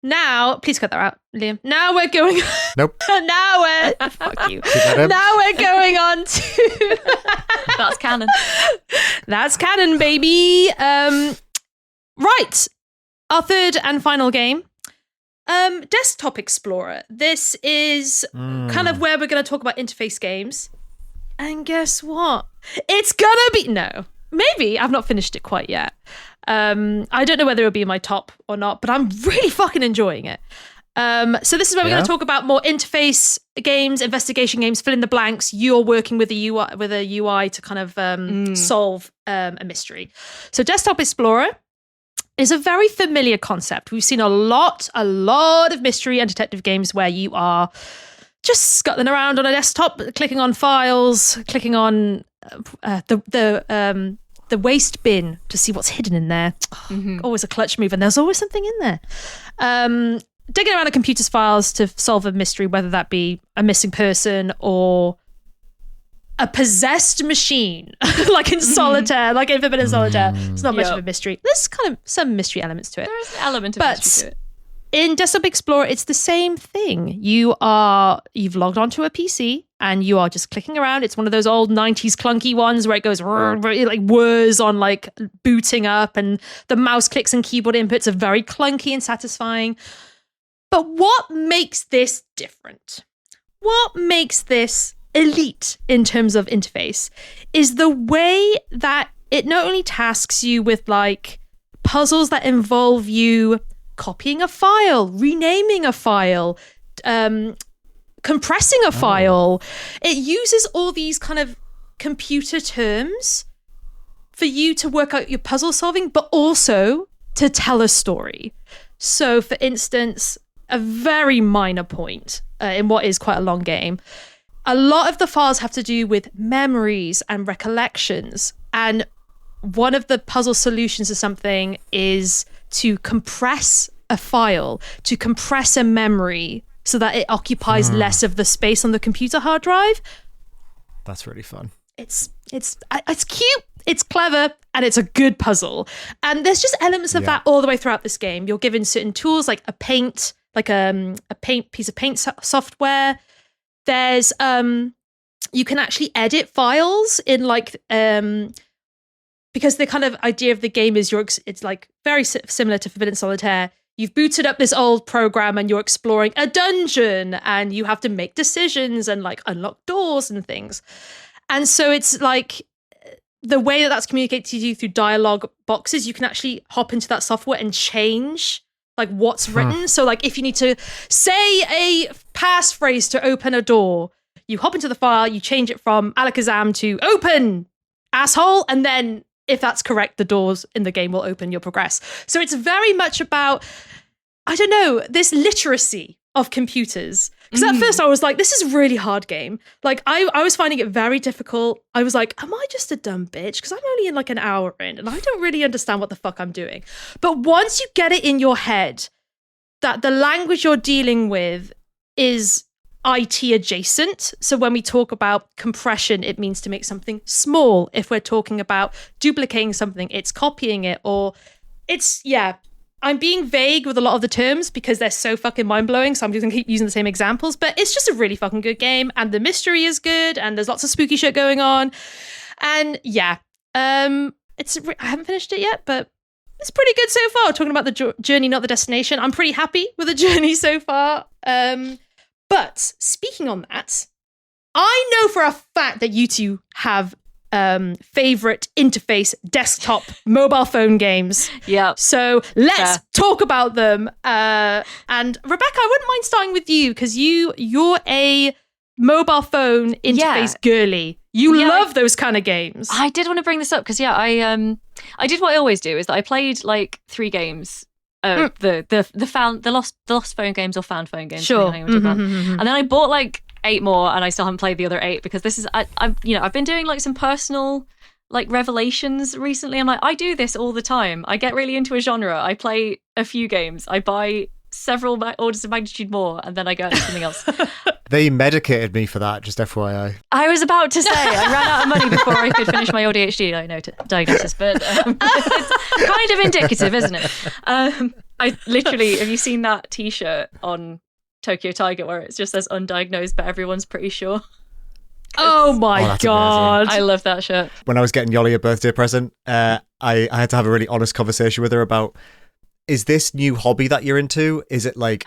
Now, please cut that out, Liam. Now we're going. Nope. Fuck you. Now we're going on to. That's canon. That's canon, baby. Right. Our third and final game, Desktop Explorer. This is kind of where we're going to talk about interface games. And guess what? It's gonna be maybe I've not finished it quite yet. I don't know whether it'll be in my top or not, but I'm really fucking enjoying it. So this is where we're going to talk about more interface games, investigation games, fill in the blanks. You're working with a UI to kind of solve a mystery. So Desktop Explorer is a very familiar concept. We've seen a lot of mystery and detective games where you are just scuttling around on a desktop, clicking on files, clicking on the waste bin to see what's hidden in there. Always a clutch move, and there's always something in there. Digging around a computer's files to solve a mystery, whether that be a missing person or a possessed machine, like in Solitaire, like if you've been in Solitaire. It's not much of a mystery. There's kind of some mystery elements to it. There is an element of mystery to it. In Desktop Explorer, it's the same thing. You've logged onto a PC and you are just clicking around. It's one of those old 90s clunky ones where it goes like whirs on like booting up and the mouse clicks and keyboard inputs are very clunky and satisfying. But what makes this different? What makes this elite in terms of interface is the way that it not only tasks you with like puzzles that involve you copying a file, renaming a file, compressing a file. It uses all these kind of computer terms for you to work out your puzzle solving, but also to tell a story. So for instance, a very minor point in what is quite a long game. A lot of the files have to do with memories and recollections. And one of the puzzle solutions to something is to compress a file, to compress a memory so that it occupies less of the space on the computer hard drive. That's really fun. It's cute, it's clever, and it's a good puzzle. And there's just elements of that all the way throughout this game. You're given certain tools like a paint, piece of paint software. There's you can actually edit files in because the kind of idea of the game is it's like very similar to Forbidden Solitaire. You've booted up this old program and you're exploring a dungeon and you have to make decisions and like unlock doors and things. And so it's like the way that that's communicated to you through dialogue boxes, you can actually hop into that software and change like what's written. So like if you need to say a passphrase to open a door, you hop into the file, you change it from Alakazam to open, asshole, and then if that's correct, the doors in the game will open, you'll progress. So it's very much about, I don't know, this literacy of computers. Because at first I was like, this is a really hard game. Like I was finding it very difficult. I was like, am I just a dumb bitch? Because I'm only in like an hour in and I don't really understand what the fuck I'm doing. But once you get it in your head that the language you're dealing with is IT adjacent. So when we talk about compression, it means to make something small. If we're talking about duplicating something, it's copying it, or it's, I'm being vague with a lot of the terms because they're so fucking mind-blowing, so I'm just gonna keep using the same examples, but it's just a really fucking good game, and the mystery is good, and there's lots of spooky shit going on, and I haven't finished it yet, but it's pretty good so far. Talking about the journey, not the destination, I'm pretty happy with the journey so far. But speaking on that, I know for a fact that you two have favorite interface desktop mobile phone games. Yeah. So let's talk about them. And Rebecca, I wouldn't mind starting with you because you're a mobile phone interface girly. You love those kind of games. I did want to bring this up because I did what I always do, is that I played like 3 games. The lost phone games or found phone games. Sure. And then I bought like 8 more, and I still haven't played the other 8 because this is I've been doing like some personal like revelations recently. I'm like, I do this all the time. I get really into a genre. I play a few games. I buy several orders of magnitude more, and then I go into something else. They medicated me for that, just FYI. I was about to say, I ran out of money before I could finish my ADHD diagnosis, but it's kind of indicative, isn't it? I literally, have you seen that t-shirt on Tokyo Tiger where it just says undiagnosed, but everyone's pretty sure? Oh my God. Amazing. I love that shirt. When I was getting Yoli a birthday present, I had to have a really honest conversation with her about, is this new hobby that you're into, is it like,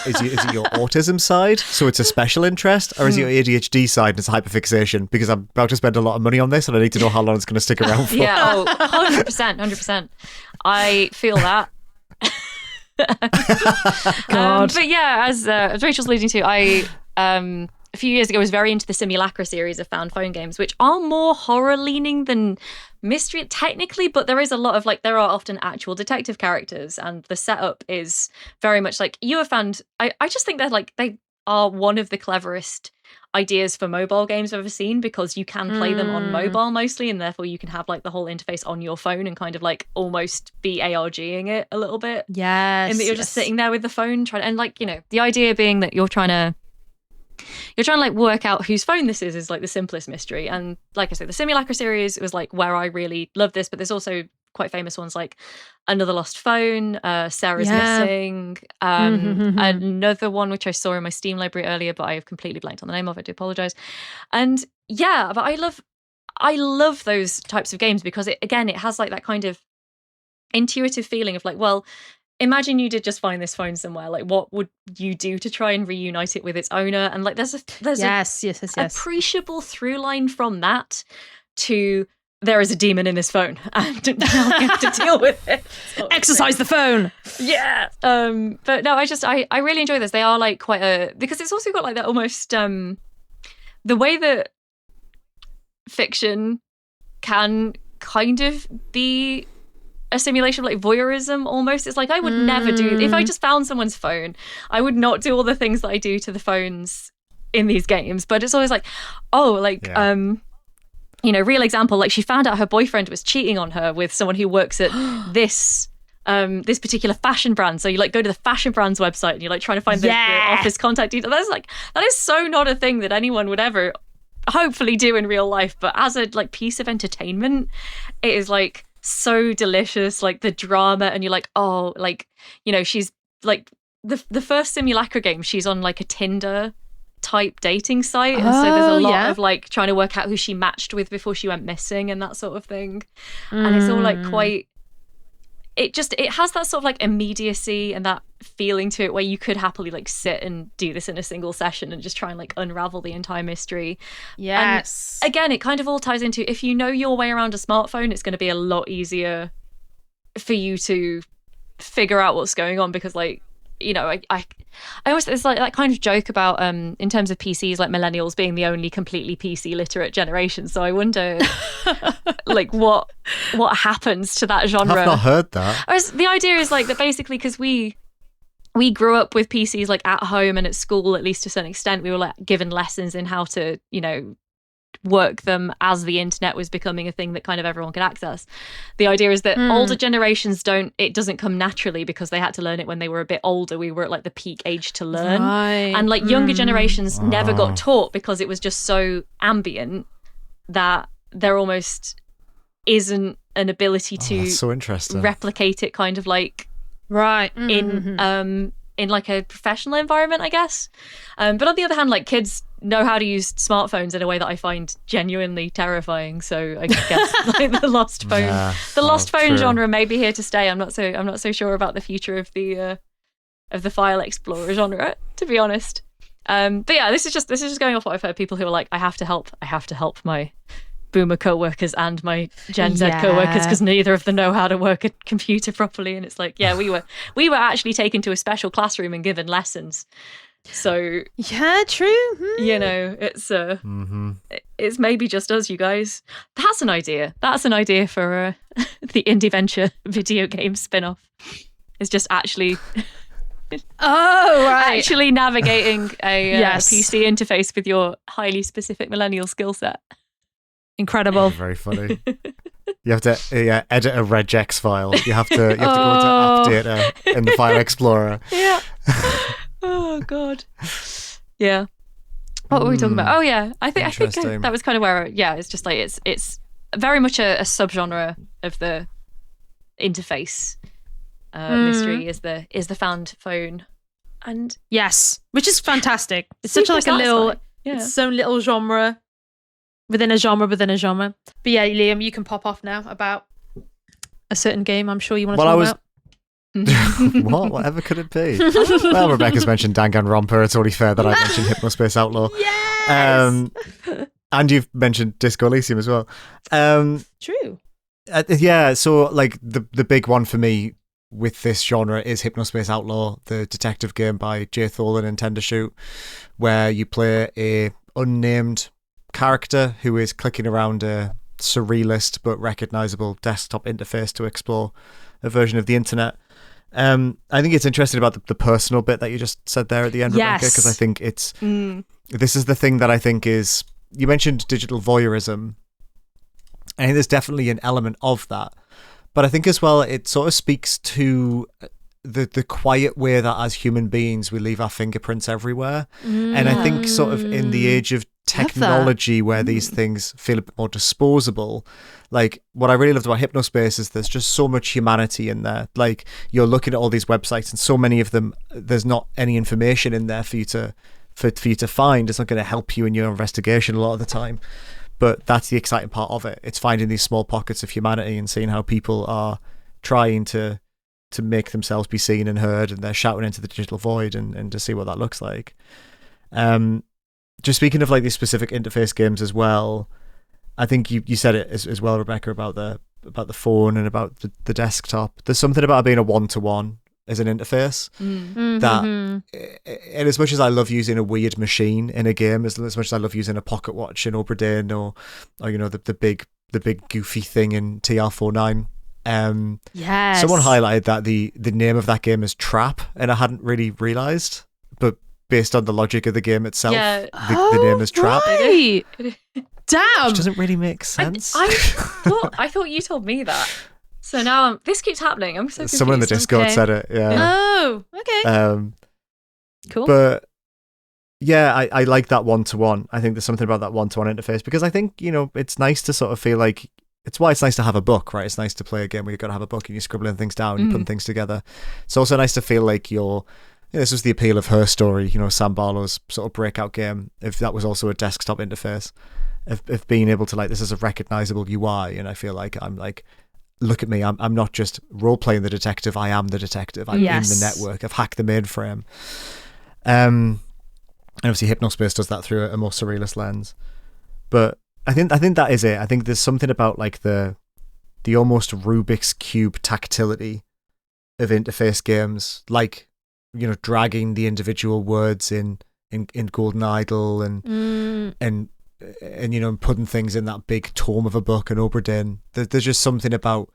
is it your autism side, so it's a special interest, or is it your ADHD side and it's a hyperfixation? Because I'm about to spend a lot of money on this and I need to know how long it's going to stick around for. 100%. I feel that. God. But yeah, as Rachel's alluding to, I a few years ago was very into the Simulacra series of found phone games, which are more horror leaning than mystery technically, but there is a lot of like, there are often actual detective characters, and the setup is very much like you have found. I just think they're like, they are one of the cleverest ideas for mobile games I've ever seen, because you can play them on mobile mostly, and therefore you can have like the whole interface on your phone and kind of like almost be ARGing it a little bit. Yes. And that you're just sitting there with the phone trying, and like, you know, the idea being that you're trying to like work out whose phone this is like the simplest mystery. And like I said, the Simulacra series was like where I really love this, but there's also quite famous ones like Another Lost Phone, Sarah's Missing, another one which I saw in my Steam library earlier, but I have completely blanked on the name of it, I do apologize. And yeah, but I love those types of games because it has like that kind of intuitive feeling of like, well, imagine you did just find this phone somewhere. Like, what would you do to try and reunite it with its owner? And like, there's a appreciable through line from that to there is a demon in this phone, and now you have to deal with it. Exercise the phone. Yeah. But no, I really enjoy this. They are like quite because it's also got like that almost the way that fiction can kind of be a simulation of like voyeurism almost. It's like I would never do, if I just found someone's phone, I would not do all the things that I do to the phones in these games. But it's always like, real example, like she found out her boyfriend was cheating on her with someone who works at this particular fashion brand. So you like go to the fashion brand's website and you're like trying to find the office contact details. That is so not a thing that anyone would ever hopefully do in real life. But as a like piece of entertainment, it is like so delicious, like the drama, and you're like, oh, like, you know, she's like the first simulacra game, she's on like a Tinder type dating site, and so there's a lot of like trying to work out who she matched with before she went missing and that sort of thing. And it's all like quite, it has that sort of like immediacy and that feeling to it where you could happily like sit and do this in a single session and just try and like unravel the entire mystery. Yes. And again, it kind of all ties into, if you know your way around a smartphone, it's going to be a lot easier for you to figure out what's going on, because like, you know, I always, there's like that kind of joke about in terms of PCs, like millennials being the only completely PC literate generation. So I wonder like what happens to that genre. I've not heard that. The idea is like that basically, because we grew up with PCs like at home and at school, at least to a certain extent, we were like given lessons in how to, you know, work them as the internet was becoming a thing that kind of everyone could access. The idea is that older generations it doesn't come naturally because they had to learn it when they were a bit older. We were at like the peak age to learn. Right. And like younger generations never got taught because it was just so ambient that there almost isn't an ability to that's so interesting. Replicate it kind of like in like a professional environment, I guess. But on the other hand, like kids know how to use smartphones in a way that I find genuinely terrifying. So I guess like the lost phone genre may be here to stay. I'm not so sure about the future of the file explorer genre, to be honest. But yeah, this is just going off what I've heard. People who are like, I have to help my boomer co-workers and my Gen Z co-workers because neither of them know how to work a computer properly. And it's like, yeah, we were actually taken to a special classroom and given lessons. So yeah, true. You know, it's maybe just us, you guys. That's an idea for the Indieventure video game spin-off. It's just actually actually navigating a PC interface with your highly specific millennial skill set. Incredible. Very funny. You have to edit a regex file. You have to go into app data in the file explorer. Yeah. Oh god. Yeah. What were we talking about? Oh yeah, I think that was kind of where it's just like it's very much a subgenre of the interface mystery is the found phone. And yes, which is fantastic. It's such like a little it's its own little genre within a genre within a genre. But yeah, Liam, you can pop off now about a certain game I'm sure you want to talk about. Whatever could it be? Well, Rebecca's mentioned Danganronpa. It's only fair that I mentioned Hypnospace Outlaw. Yes! And you've mentioned Disco Elysium as well. True. So like the big one for me with this genre is Hypnospace Outlaw, the detective game by J. Tholen and Tendershoot, where you play a unnamed character who is clicking around a surrealist but recognizable desktop interface to explore a version of the internet. I think it's interesting about the personal bit that you just said there at the end, Rebecca, because I think it's this is the thing that I think is, you mentioned digital voyeurism. I think there's definitely an element of that, but I think as well it sort of speaks to the quiet way that as human beings we leave our fingerprints everywhere. And I think sort of in the age of technology where these things feel a bit more disposable, like what I really loved about Hypnospace is there's just so much humanity in there. Like you're looking at all these websites and so many of them there's not any information in there for you to find. It's not going to help you in your investigation a lot of the time, but that's the exciting part of it. It's finding these small pockets of humanity and seeing how people are trying to make themselves be seen and heard, and they're shouting into the digital void and to see what that looks like. Just speaking of like these specific interface games as well, I think you said it as well, Rebecca, about the phone and about the desktop. There's something about being a one-to-one as an interface that, and as much as I love using a weird machine in a game, as much as I love using a pocket watch in Obra Dinn or you know the big goofy thing in TR49, Yes. Someone highlighted that the name of that game is Trap, and I hadn't really realised, but based on the logic of the game itself, the name is Trap. Right. Damn. Which doesn't really make sense. I thought you told me that. So now this keeps happening. I'm so confused. Someone in the Discord said it, yeah. Oh, okay. Cool. But yeah, I like that one-to-one. I think there's something about that one-to-one interface, because I think, it's nice to sort of feel like, it's why it's nice to have a book, right? It's nice to play a game where you've got to have a book and you're scribbling things down, you're putting things together. It's also nice to feel like this was the appeal of Her Story, Sam Barlow's sort of breakout game, if that was also a desktop interface, of being able to, like, this is a recognizable UI, and I feel like I'm like, look at me, I'm not just role-playing the detective, I am the detective. I'm in the network, I've hacked the mainframe. And obviously Hypnospace does that through a more surrealist lens. But I think that is it. I think there's something about like the almost Rubik's Cube tactility of interface games, like, dragging the individual words in Golden Idol and putting things in that big tome of a book and Obra Dinn. There's just something about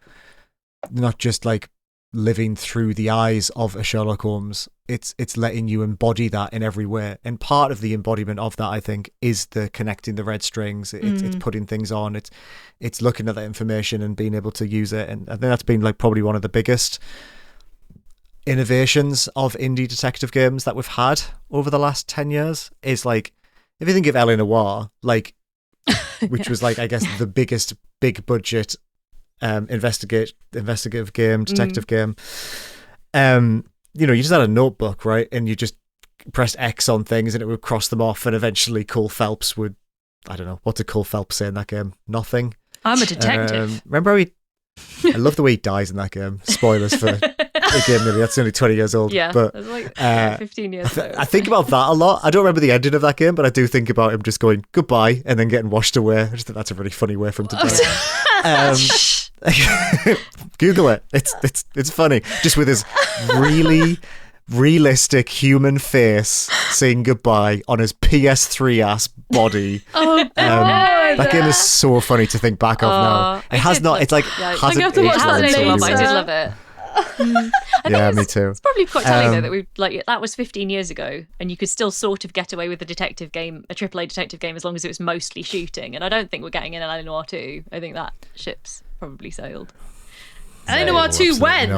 not just like living through the eyes of a Sherlock Holmes. It's letting you embody that in every way. And part of the embodiment of that, I think, is the connecting the red strings. It's putting things on. It's looking at that information and being able to use it. And I think that's been like probably one of the biggest innovations of indie detective games that we've had over the last 10 years. Is like, if you think of L.A. Noire, like, which was like, I guess, the biggest big budget investigative game, detective game. You just had a notebook, right? And you just pressed X on things and it would cross them off, and eventually Cole Phelps would, I don't know, what did Cole Phelps say in that game? Nothing. I'm a detective. Remember how I love the way he dies in that game. Spoilers for the game, really. That's only 20 years old. Yeah, but it was like 15 years ago. I think about that a lot. I don't remember the ending of that game, but I do think about him just going goodbye and then getting washed away. I just think that's a really funny way for him to die. Google it. It's funny. Just with his really realistic human face saying goodbye on his PS3 ass body. That game is so funny to think back of now. It has not. It's like hasn't aged well. I did love it. Yeah, me too. It's probably quite telling though that we like that was 15 years ago, and you could still sort of get away with a detective game, a AAA detective game, as long as it was mostly shooting. And I don't think we're getting in L.A. Noire 2. I think that ship's probably sailed. L.A. Noire 2 when?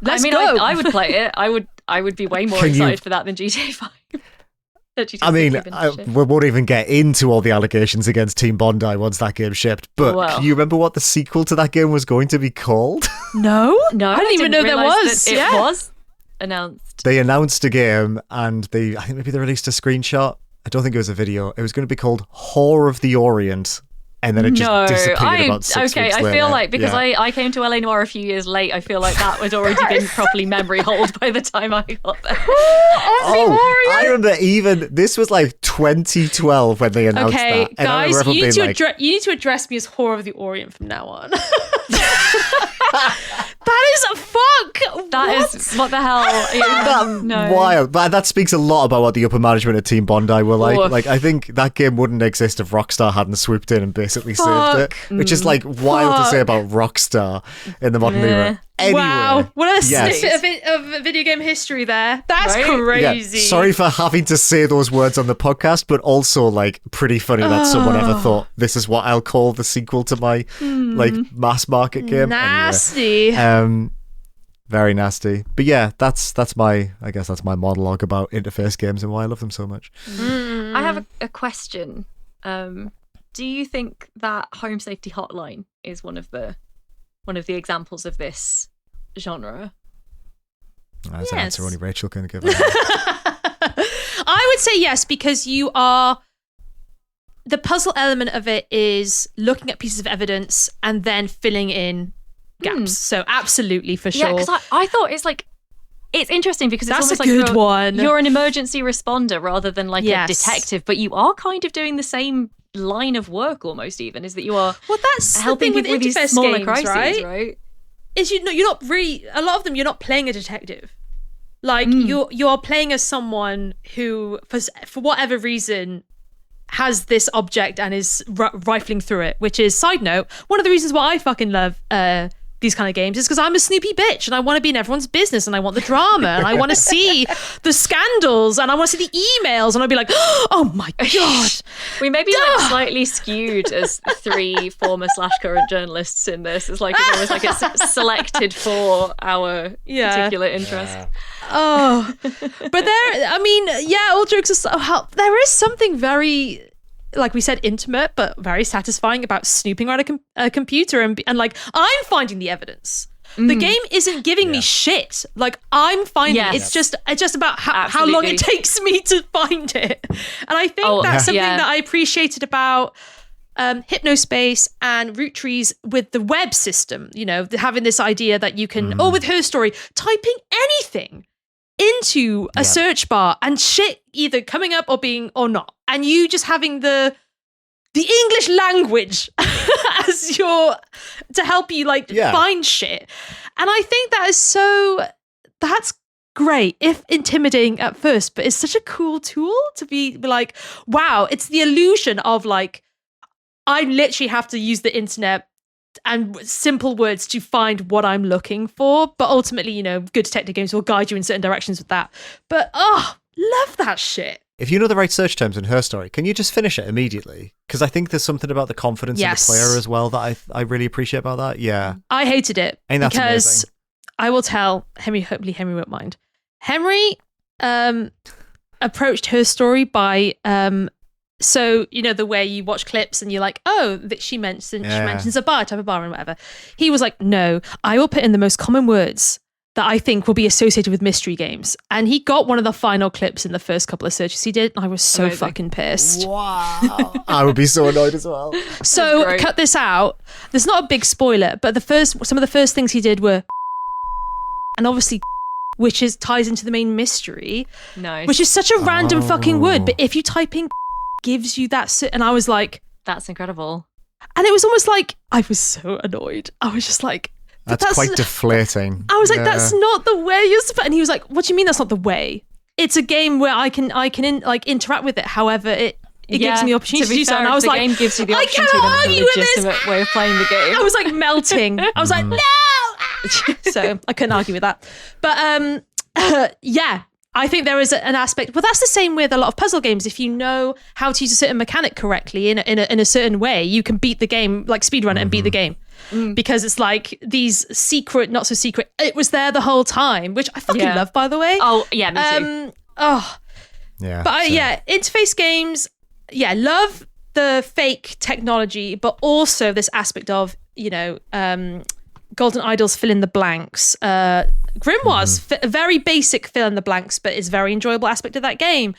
Let's go. I would play it. I would be way more excited for that than GTA 5. I mean, we won't even get into all the allegations against Team Bondi once that game shipped. But can you remember what the sequel to that game was going to be called? No, I didn't even know there was. It was announced. They announced a game, and I think maybe they released a screenshot. I don't think it was a video. It was going to be called Whore of the Orient. And then it just disappeared about 6 weeks later. I feel like, because I came to L.A. Noire a few years late, I feel like that had already been properly memory holed by the time I got there. I remember this was like 2012 when they announced that. Okay, guys, you need to address me as Whore of the Orient from now on. That is fuck. That is what the hell? Yeah, no. Wild, but that speaks a lot about what the upper management of Team Bondi were like. Like, I think that game wouldn't exist if Rockstar hadn't swooped in and basically saved it, which is like wild to say about Rockstar in the modern era. Anyway, wow, what a snippet of video game history there. That's crazy. Yeah, sorry for having to say those words on the podcast, but also like pretty funny that someone ever thought this is what I'll call the sequel to my like mass market game. Nasty. Anyway, very nasty. But yeah, that's my monologue about interface games and why I love them so much. I have a question. Do you think that Home Safety Hotline is one of the examples of this genre? That's an answer only Rachel can give. I would say yes, because the puzzle element of it is looking at pieces of evidence and then filling in gaps. So absolutely, for sure. Yeah, because I thought it's interesting because it's that's almost a good one. You're an emergency responder rather than like a detective, but you are kind of doing the same line of work almost. Even is that you are that's helping the thing with these smaller games, crises, right? Is you're not really, a lot of them you're not playing a detective. Like you're playing as someone who for whatever reason has this object and is rifling through it, which is, side note, one of the reasons why I fucking love these kind of games is because I'm a snoopy bitch and I want to be in everyone's business and I want the drama and I want to see the scandals and I want to see the emails and I'll be like, oh my God. We may be like slightly skewed as 3 former / current journalists in this. It's like it's almost like it's selected for our particular interest. Yeah. Oh, but all jokes aside, there is something very, like we said, intimate, but very satisfying about snooping around a computer and like, I'm finding the evidence. The game isn't giving me shit. Like, I'm finding it. It's just about how long it takes me to find it. And I think that's something that I appreciated about Hypnospace and Root Trees with the web system, you know, having this idea that you can, or with Her Story, typing anything into a search bar and shit either coming up or not, and you just having the English language as to help you find shit. And I think that's great, if intimidating at first, but it's such a cool tool to be like, wow, it's the illusion of like, I literally have to use the internet and simple words to find what I'm looking for. But ultimately, you know, good detective games will guide you in certain directions with that. But love that shit. If you know the right search terms in Her Story, can you just finish it immediately? Because I think there's something about the confidence of the player as well that I really appreciate about that. Yeah. I hated it. And that's because amazing. I will tell Henry, hopefully Henry won't mind. Henry approached Her Story by so, you know, the way you watch clips and you're like, oh, that she mentions a bar, type of bar and whatever. He was like, no, I will put in the most common words that I think will be associated with mystery games. And he got one of the final clips in the first couple of searches he did. And I was so fucking pissed. Wow. I would be so annoyed as well. So cut this out. There's not a big spoiler, but some of the first things he did were, and obviously, which ties into the main mystery. Nice. Which is such a random fucking word. But if you type in gives you that, and I was like, that's incredible. And it was almost like, I was so annoyed. I was just like, that's quite deflating. I was like, that's not the way you're supposed. And he was like, what do you mean that's not the way? It's a game where I can interact with it. However, it gives me the opportunity to do so. And I was like, the game gives you the opportunity, I then it's a legitimate way of playing the game. I was like melting. I was like, no. So I couldn't argue with that. But I think there is an aspect. Well, that's the same with a lot of puzzle games. If you know how to use a certain mechanic correctly in a certain way, you can beat the game, like speedrun it and beat the game. Because it's like these secret, not so secret. It was there the whole time, which I fucking love, by the way. Oh yeah, me too. Yeah. But interface games. Yeah, love the fake technology, but also this aspect of, you know, Golden Idol's fill in the blanks. Grimoire's very basic fill in the blanks, but it's very enjoyable aspect of that game.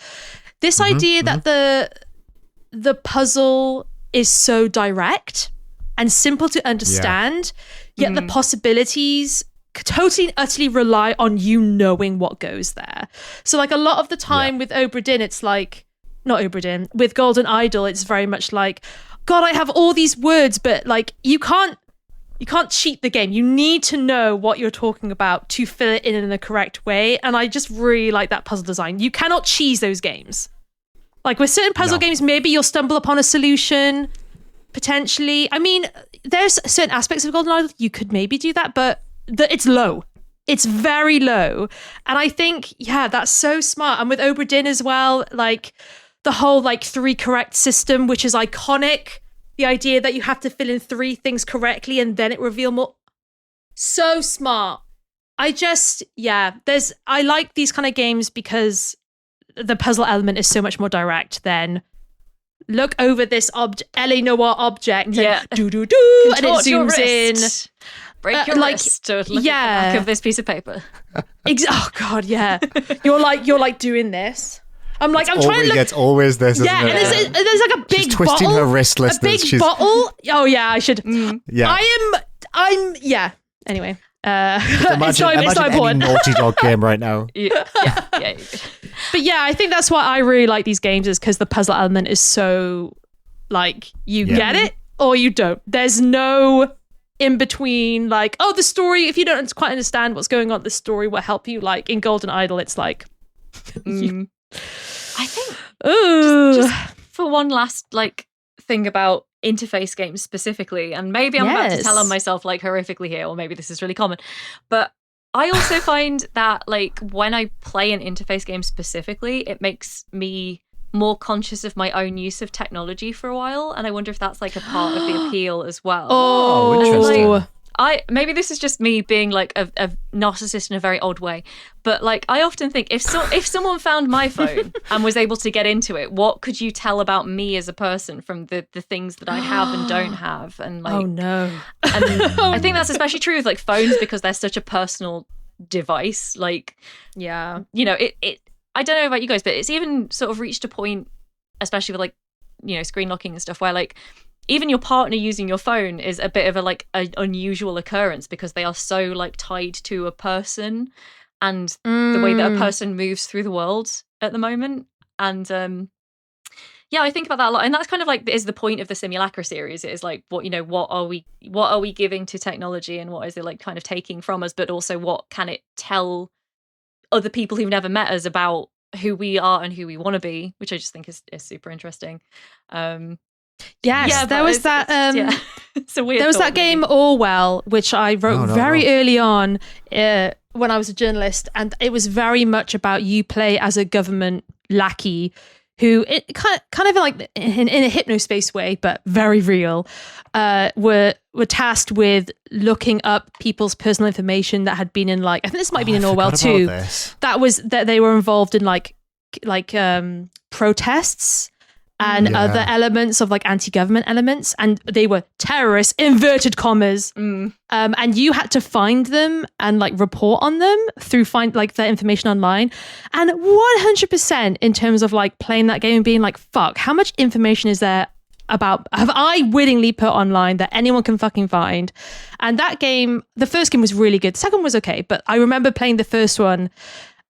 This idea that the puzzle is so direct and simple to understand, yet the possibilities totally and utterly rely on you knowing what goes there. So like a lot of the time with Obra Dinn, it's like, not Obra Dinn, with Golden Idol, it's very much like, God, I have all these words, but like you can't cheat the game. You need to know what you're talking about to fill it in the correct way. And I just really like that puzzle design. You cannot cheese those games. Like with certain puzzle games, maybe you'll stumble upon a solution, potentially. I mean, there's certain aspects of Golden Idol you could maybe do that, but it's low. It's very low. And I think, that's so smart. And with Obra Dinn as well, like the whole like 3 correct system, which is iconic. The idea that you have to fill in 3 things correctly and then it reveal more. So smart. I like these kind of games because the puzzle element is so much more direct than look over this LA Noire object and do-do-do and it zooms in. Break your wrist to look at the back of this piece of paper. Oh God, yeah. You're like doing this. I'm like, I'm trying to look. It's always this, isn't it? And there's like a big she's twisting bottle. her wrist, listeners. A big bottle. Oh yeah, I should. Yeah. I'm. Yeah. Anyway. Imagine it's not any important. Naughty Dog game right now. Yeah. But yeah, I think that's why I really like these games, is because the puzzle element is so like you get it or you don't. There's no in between. Like, oh, the story. If you don't quite understand what's going on, the story will help you. Like in Golden Idol, it's like. I think just for one last like thing about interface games specifically, and maybe I'm about to tell on myself like horrifically here, or maybe this is really common, but I also find that like when I play an interface game specifically, it makes me more conscious of my own use of technology for a while, and I wonder if that's like a part of the appeal as well. Oh, interesting. Like, maybe this is just me being like a narcissist in a very odd way, but like I often think if someone found my phone and was able to get into it, what could you tell about me as a person from the things that I have and don't have? And like, oh no, and I think that's especially true with like phones because they're such a personal device. Like, yeah, you know, it I don't know about you guys, but it's even sort of reached a point, especially with like, you know, screen locking and stuff, where like even your partner using your phone is a bit of a like an unusual occurrence because they are so like tied to a person and the way that a person moves through the world at the moment. And yeah, I think about that a lot, and that's kind of like is the point of the Simulacra series. It is like what are we giving to technology, and what is it like kind of taking from us, but also what can it tell other people who've never met us about who we are and who we want to be, which I just think is super interesting. Yes, there was that. It's a weird. There was that game Orwell, which I wrote very early on when I was a journalist, and it was very much about you play as a government lackey who, kind of like in a hypnospace way, but very real, were tasked with looking up people's personal information that had been in like I think this might have been in Orwell too. That they were involved in like protests and other elements of like anti-government elements, and they were terrorists, inverted commas. And you had to find them and like report on them through like their information online. And 100% in terms of like playing that game and being like, fuck, how much information is there have I willingly put online that anyone can fucking find? And that game, the first game was really good. The second one was okay, but I remember playing the first one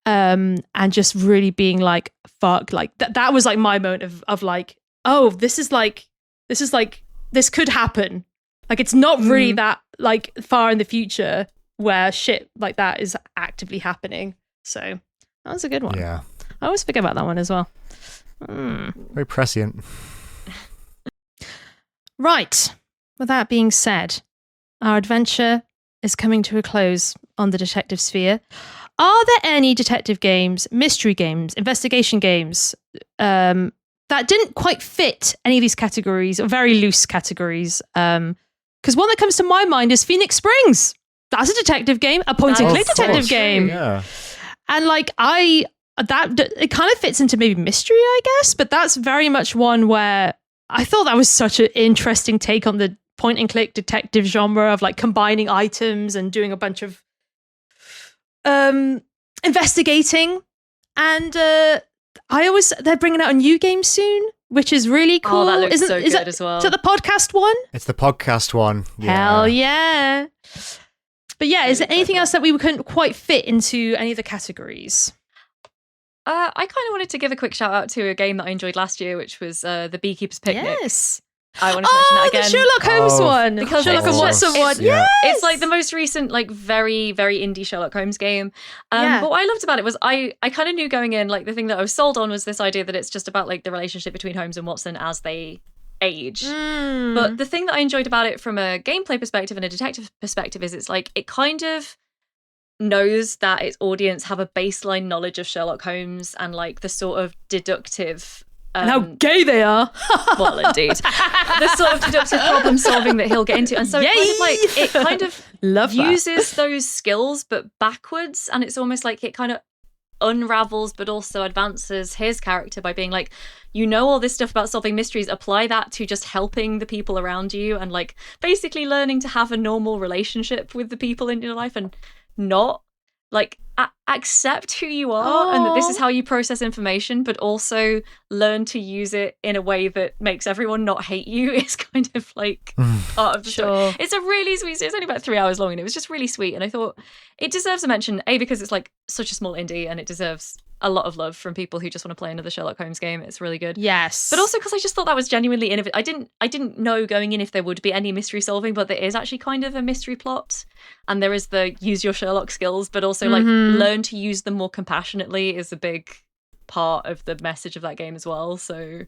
and just really being like, fuck, like that was like my moment of like, oh, this could happen. Like it's not really that like far in the future where shit like that is actively happening. So that was a good one. Yeah, I always forget about that one as well. Very prescient. Right. With that being said, our adventure is coming to a close on the detective sphere. Are there any detective games, mystery games, investigation games that didn't quite fit any of these categories, or very loose categories? Because one that comes to my mind is Phoenix Springs. That's a detective game, a point-and-click detective game. Yeah. And like it kind of fits into maybe mystery, I guess, but that's very much one where I thought that was such an interesting take on the point-and-click detective genre of like combining items and doing a bunch of investigating. And they're bringing out a new game soon, which is really cool. Oh, that looks so good as well. Is that the podcast one? It's the podcast one. Yeah. Hell yeah. But yeah, is there anything else that we couldn't quite fit into any of the categories? I kind of wanted to give a quick shout out to a game that I enjoyed last year, which was The Beekeeper's Picnic. Yes. I want to mention that again. The Sherlock Holmes one. Because Sherlock and Watson one. Yeah. Yes. It's like the most recent, like very, very indie Sherlock Holmes game. But what I loved about it was I kind of knew going in, like the thing that I was sold on was this idea that it's just about like the relationship between Holmes and Watson as they age. But the thing that I enjoyed about it from a gameplay perspective and a detective perspective is it's like it kind of knows that its audience have a baseline knowledge of Sherlock Holmes and like the sort of deductive and how gay they are. Well, indeed. The sort of deductive problem solving that he'll get into. And so it kind of uses those skills but backwards, and it's almost like it kind of unravels but also advances his character by being like, you know, all this stuff about solving mysteries, apply that to just helping the people around you and like basically learning to have a normal relationship with the people in your life and not like accept who you are and that this is how you process information, but also learn to use it in a way that makes everyone not hate you. Is kind of like part of the story. It's a really sweet. It's only about 3 hours long, and it was just really sweet. And I thought it deserves a mention, because it's like such a small indie, and it deserves a lot of love from people who just want to play another Sherlock Holmes game. It's really good. Yes. But also because I just thought that was genuinely innovative. I didn't know going in if there would be any mystery solving, but there is actually kind of a mystery plot. And there is the use your Sherlock skills, but also like learn to use them more compassionately is a big part of the message of that game as well. So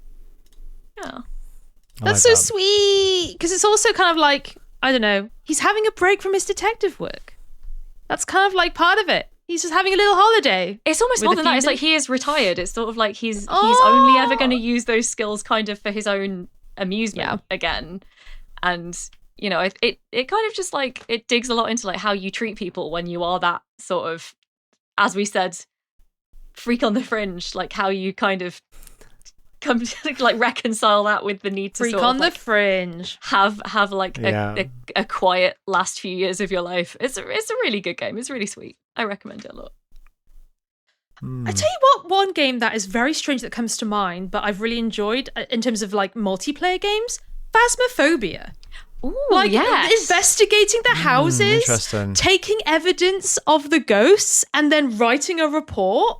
yeah. That's so sweet. Because it's also kind of like, I don't know, he's having a break from his detective work. That's kind of like part of it. He's just having a little holiday. It's almost more than that. It's like he is retired. It's sort of like he's only ever going to use those skills kind of for his own amusement again. And, you know, it kind of just like, it digs a lot into like how you treat people when you are that sort of, as we said, freak on the fringe, like how you kind of come to like reconcile that with the need to freak sort on of, the like, fringe, have like a quiet last few years of your life. It's a really good game. It's really sweet. I recommend it a lot. I tell you what, one game that is very strange that comes to mind, but I've really enjoyed in terms of like multiplayer games, Phasmophobia. Ooh, like yes. investigating the houses, taking evidence of the ghosts, and then writing a report.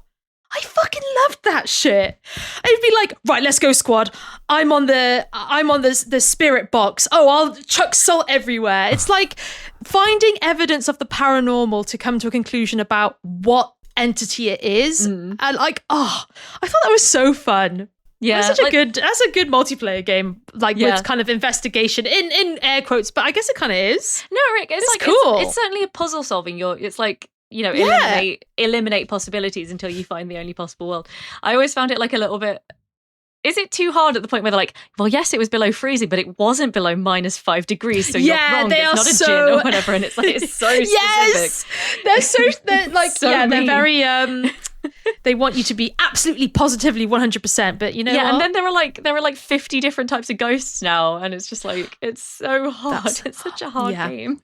I fucking loved that shit. I'd be like, right, let's go, squad. I'm on the spirit box. Oh, I'll chuck salt everywhere. It's like finding evidence of the paranormal to come to a conclusion about what entity it is. And like, I thought that was so fun. Yeah, that's a good multiplayer game, like with kind of investigation in air quotes, but I guess it kind of is. No, Rick, it's like cool. It's certainly a puzzle solving. It's like, you know, eliminate possibilities until you find the only possible world. I always found it like a little bit. Is it too hard at the point where they're like, well, yes, it was below freezing, but it wasn't below -5 degrees, so you're wrong. It's not a gin or whatever, and it's like it's so yes! specific. They're like so they're very they want you to be absolutely positively 100%, but you know what? And then there are like 50 different types of ghosts now, and it's just like it's so hard. It's such a hard game.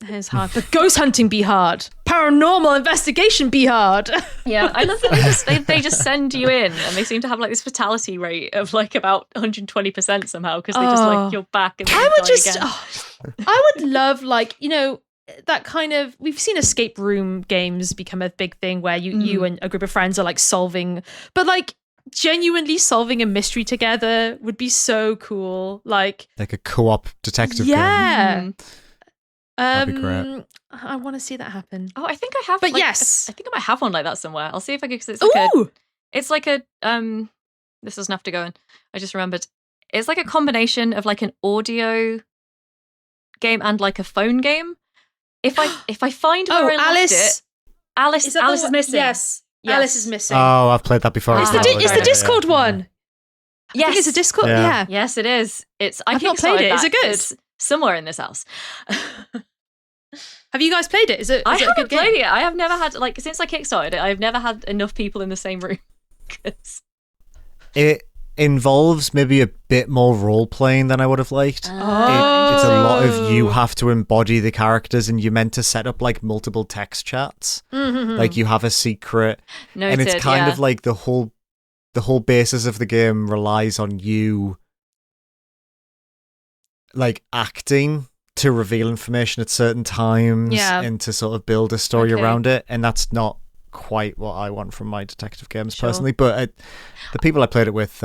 It's hard. But ghost hunting be hard. Paranormal investigation be hard. Yeah, I love that they just send you in, and they seem to have like this fatality rate of like about 120% somehow, because they just like you're back and then you die again. I would love, like, you know, that kind of, we've seen escape room games become a big thing where you and a group of friends are like solving, but like genuinely solving a mystery together would be so cool. Like a co-op detective game. Yeah. That'd be great. I want to see that happen. Oh, I think I have. But like, yes, I think I might have one like that somewhere. I'll see if I can. Because it's like a. This doesn't have to go in. I just remembered. It's like a combination of like an audio game and like a phone game. If I find where I left it, Alice is missing. Yes, Alice is missing. Oh, I've played that before. It's the Discord one. Yes, I think it's a Discord. Yeah. Yes, it is. I've not played it. Is it good? It's somewhere in this house. Have you guys played it? Is it? I haven't a good played game? It. I have never had, like, since I kickstarted it, I've never had enough people in the same room. It involves maybe a bit more role playing than I would have liked. It's a lot of you have to embody the characters, and you're meant to set up like multiple text chats. Like you have a secret, Noted, and it's kind of like the whole basis of the game relies on you like acting to reveal information at certain times and to sort of build a story around it, and that's not quite what I want from my detective games personally. But the people I played it with,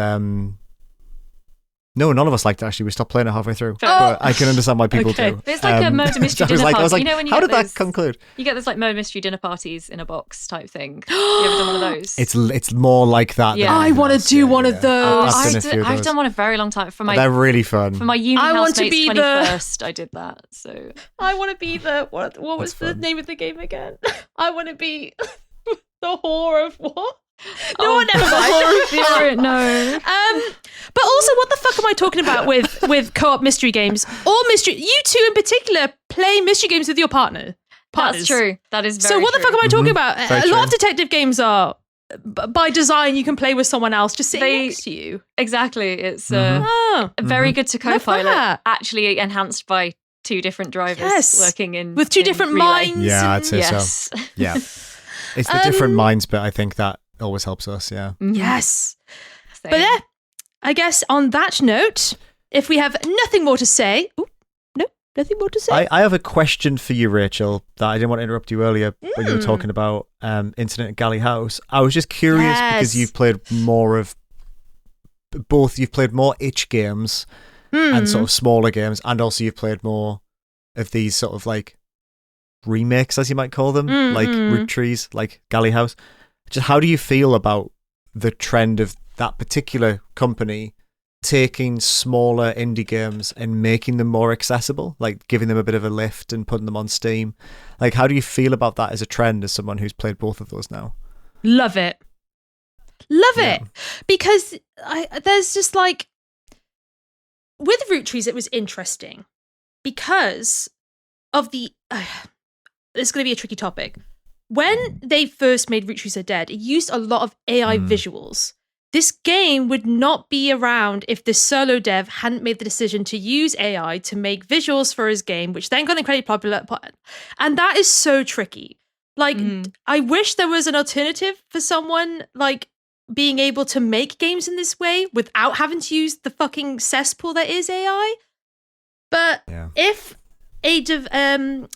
no, none of us liked it, actually. We stopped playing it halfway through. But I can understand why people do. There's like a murder mystery dinner party. I was like, you know, when you how did those, that conclude? You get those like murder mystery dinner parties in a box type thing. You ever done one of those? It's more like that. Yeah. I want to do one of those. I've done one a very long time. They're really fun. For my uni housemate's 21st, I did that. So I want to be the what was the name of the game again? I want to be the whore of what? No, never mind. No. But also, what the fuck am I talking about with co-op mystery games or mystery? You two in particular play mystery games with your partners. That's true. That is very so. What the fuck am I talking about? Very a lot of detective games are, by design, you can play with someone else just sitting next to you. Exactly. It's very good to co-pilot. Actually enhanced by two different drivers working in with two different relay. minds. Yeah, I'd say so. Yeah, it's the different minds, but I think that always helps us. Yeah. Yes. Same. But yeah, I guess on that note, if we have nothing more to say, nothing more to say. I have a question for you, Rachel, that I didn't want to interrupt you earlier when you were talking about Incident at Galley House. I was just curious because you've played more of both. You've played more itch games and sort of smaller games, and also you've played more of these sort of like remakes, as you might call them, like Root Trees, like Galley House. Just how do you feel about the trend of that particular company taking smaller indie games and making them more accessible, like giving them a bit of a lift and putting them on Steam. Like, how do you feel about that as a trend, as someone who's played both of those now? Love it. Love it. Because there's just like, with Root Trees, it was interesting because of the, it's going to be a tricky topic. When they first made Root Trees Are Dead, it used a lot of AI visuals. This game would not be around if the solo dev hadn't made the decision to use AI to make visuals for his game, which then got incredibly popular. And that is so tricky. Like, I wish there was an alternative for someone like being able to make games in this way without having to use the fucking cesspool that is AI. But if a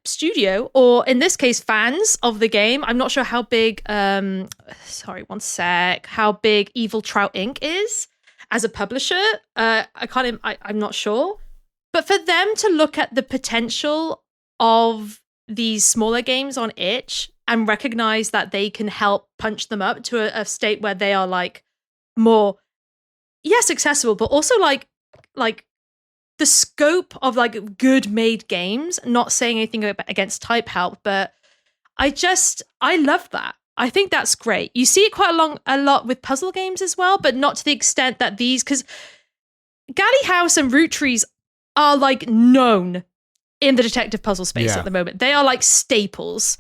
studio, or in this case, fans of the game, I'm not sure how big, how big Evil Trout Inc. is as a publisher. I'm not sure. But for them to look at the potential of these smaller games on itch and recognize that they can help punch them up to a state where they are like more, yes, accessible, but also like the scope of like good made games, not saying anything against Type Help, but I love that. I think that's great. You see it quite a lot with puzzle games as well, but not to the extent that these, because Galley House and Root Trees are like known in the detective puzzle space at the moment. They are like staples,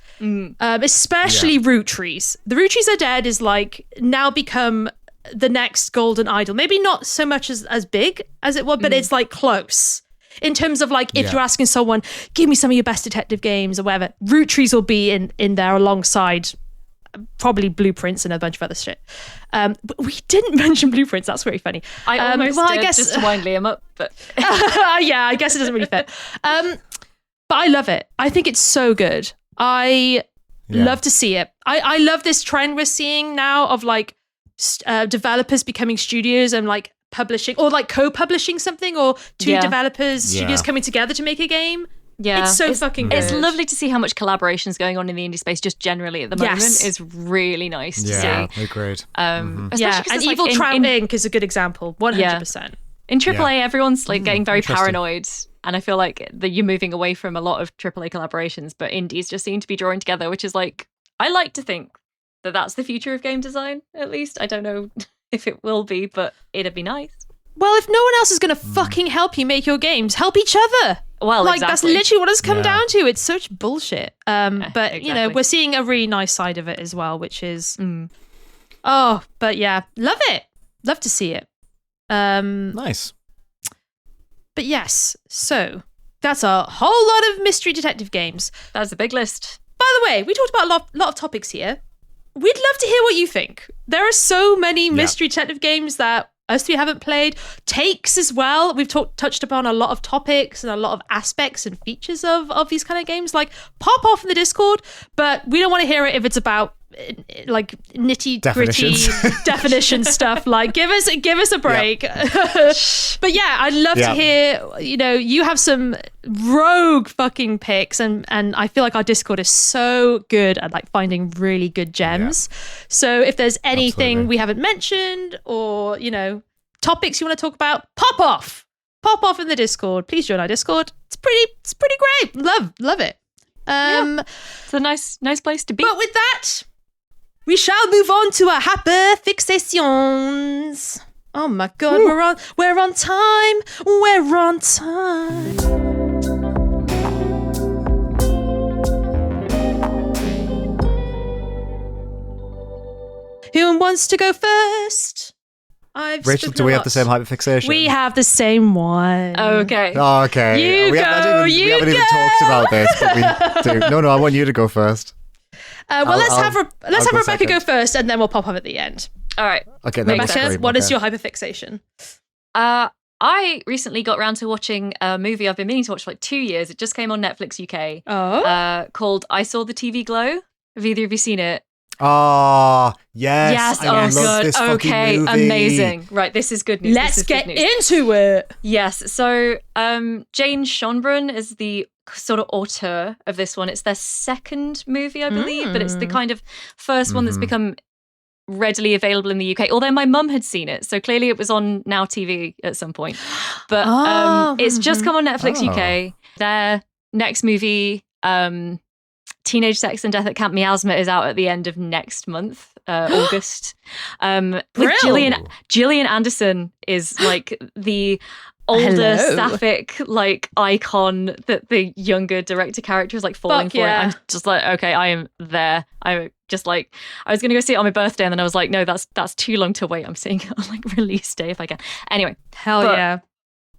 especially Root Trees. The Root Trees Are Dead is like now become the next golden idol. Maybe not so much as big as it was, but it's like close in terms of like, if you're asking someone, give me some of your best detective games or whatever, Root Trees will be in there alongside probably Blueprints and a bunch of other shit. But we didn't mention Blueprints. That's very funny. I almost did, I guess, just to wind Liam up, but yeah, I guess it doesn't really fit. But I love it. I think it's so good. I love to see it. I love this trend we're seeing now of like developers becoming studios and like publishing or like co-publishing something, or two studios coming together to make a game. Yeah, it's fucking good. It's lovely to see how much collaboration is going on in the indie space just generally at the moment. It's really nice to see. Yeah, agreed. And Evil Trout Inc. is a good example, 100%. In AAA, everyone's like getting very paranoid, and I feel like that you're moving away from a lot of AAA collaborations, but indies just seem to be drawing together, which is like, I like to think that that's the future of game design, at least. I don't know if it will be, but it'd be nice. Well, if no one else is going to fucking help you make your games, help each other. Well, like, exactly. That's literally what it's come down to. It's such bullshit. But, you know, we're seeing a really nice side of it as well, which is... but yeah, love it. Love to see it. Nice. But yes, so that's a whole lot of mystery detective games. That's a big list. By the way, we talked about a lot of topics here. We'd love to hear what you think. There are so many mystery detective games that us three haven't played. Takes as well. We've touched upon a lot of topics and a lot of aspects and features of these kind of games. Like, pop off in the Discord, but we don't want to hear it if it's about like nitty gritty definition stuff. Like, give us a break. But yeah, I'd love to hear, you know, you have some rogue fucking picks, and I feel like our Discord is so good at like finding really good gems. So if there's anything we haven't mentioned, or, you know, topics you want to talk about, pop off in the Discord. Please join our Discord. It's pretty great. Love it. It's a nice place to be. But with that, we shall move on to our hyperfixations. Oh my god, we're on time. We're on time. Who wants to go first? Rachel, do we have the same hyperfixation? We have the same one. Okay. Oh, okay. We haven't even talked about this, but we do. No, I want you to go first. Let's have Rebecca go first, and then we'll pop up at the end. All right. Okay. Rebecca, what is your hyperfixation? I recently got around to watching a movie I've been meaning to watch for like 2 years. It just came on Netflix UK. Called I Saw the TV Glow. Have either of you seen it? Oh, yes. I love this fucking movie. Amazing. Right, this is good news. Let's get into it. Yes. So Jane Schonbrun is the sort of auteur of this one. It's their second movie, I believe, but it's the kind of first one that's become readily available in the UK, although my mum had seen it, so clearly it was on Now TV at some point. But it's just come on Netflix UK. Their next movie, Teenage Sex and Death at Camp Miasma, is out at the end of next month, August. With Gillian Anderson is like the older sapphic like icon that the younger director character is like falling for. I'm just like, okay, I am there. I'm just like, I was gonna go see it on my birthday, and then I was like, no, that's too long to wait. I'm seeing it on like release day if I can. Anyway, yeah.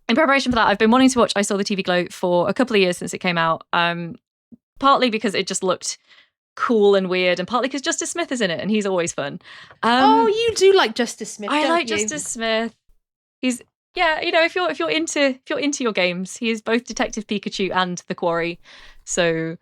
In preparation for that, I've been wanting to watch I Saw the TV Glow for a couple of years since it came out. Partly because it just looked cool and weird, and partly because Justice Smith is in it, and he's always fun. You do like Justice Smith. I like Justice Smith. He's if you're into your games, he is both Detective Pikachu and The Quarry. So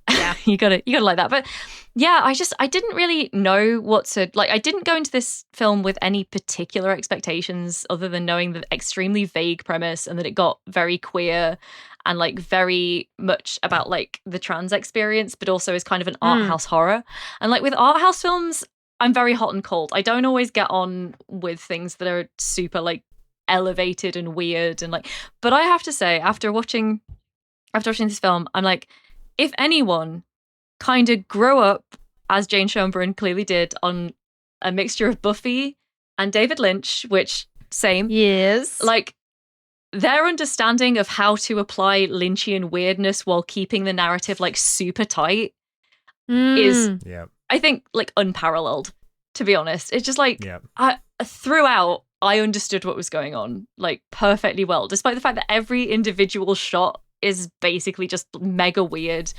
yeah, you gotta like that. But yeah, I didn't really know what to like. I didn't go into this film with any particular expectations other than knowing the extremely vague premise and that it got very queer and like very much about like the trans experience, but also is kind of an art house horror. And like with art house films, I'm very hot and cold. I don't always get on with things that are super like elevated and weird and like, but I have to say, after watching this film, I'm like, if anyone kind of grow up as Jane Schoenbrunn clearly did on a mixture of Buffy and David Lynch, which same, yes, like their understanding of how to apply Lynchian weirdness while keeping the narrative like super tight is, I think, like unparalleled, to be honest. It's just like throughout I understood what was going on like perfectly well, despite the fact that every individual shot is basically just mega weird.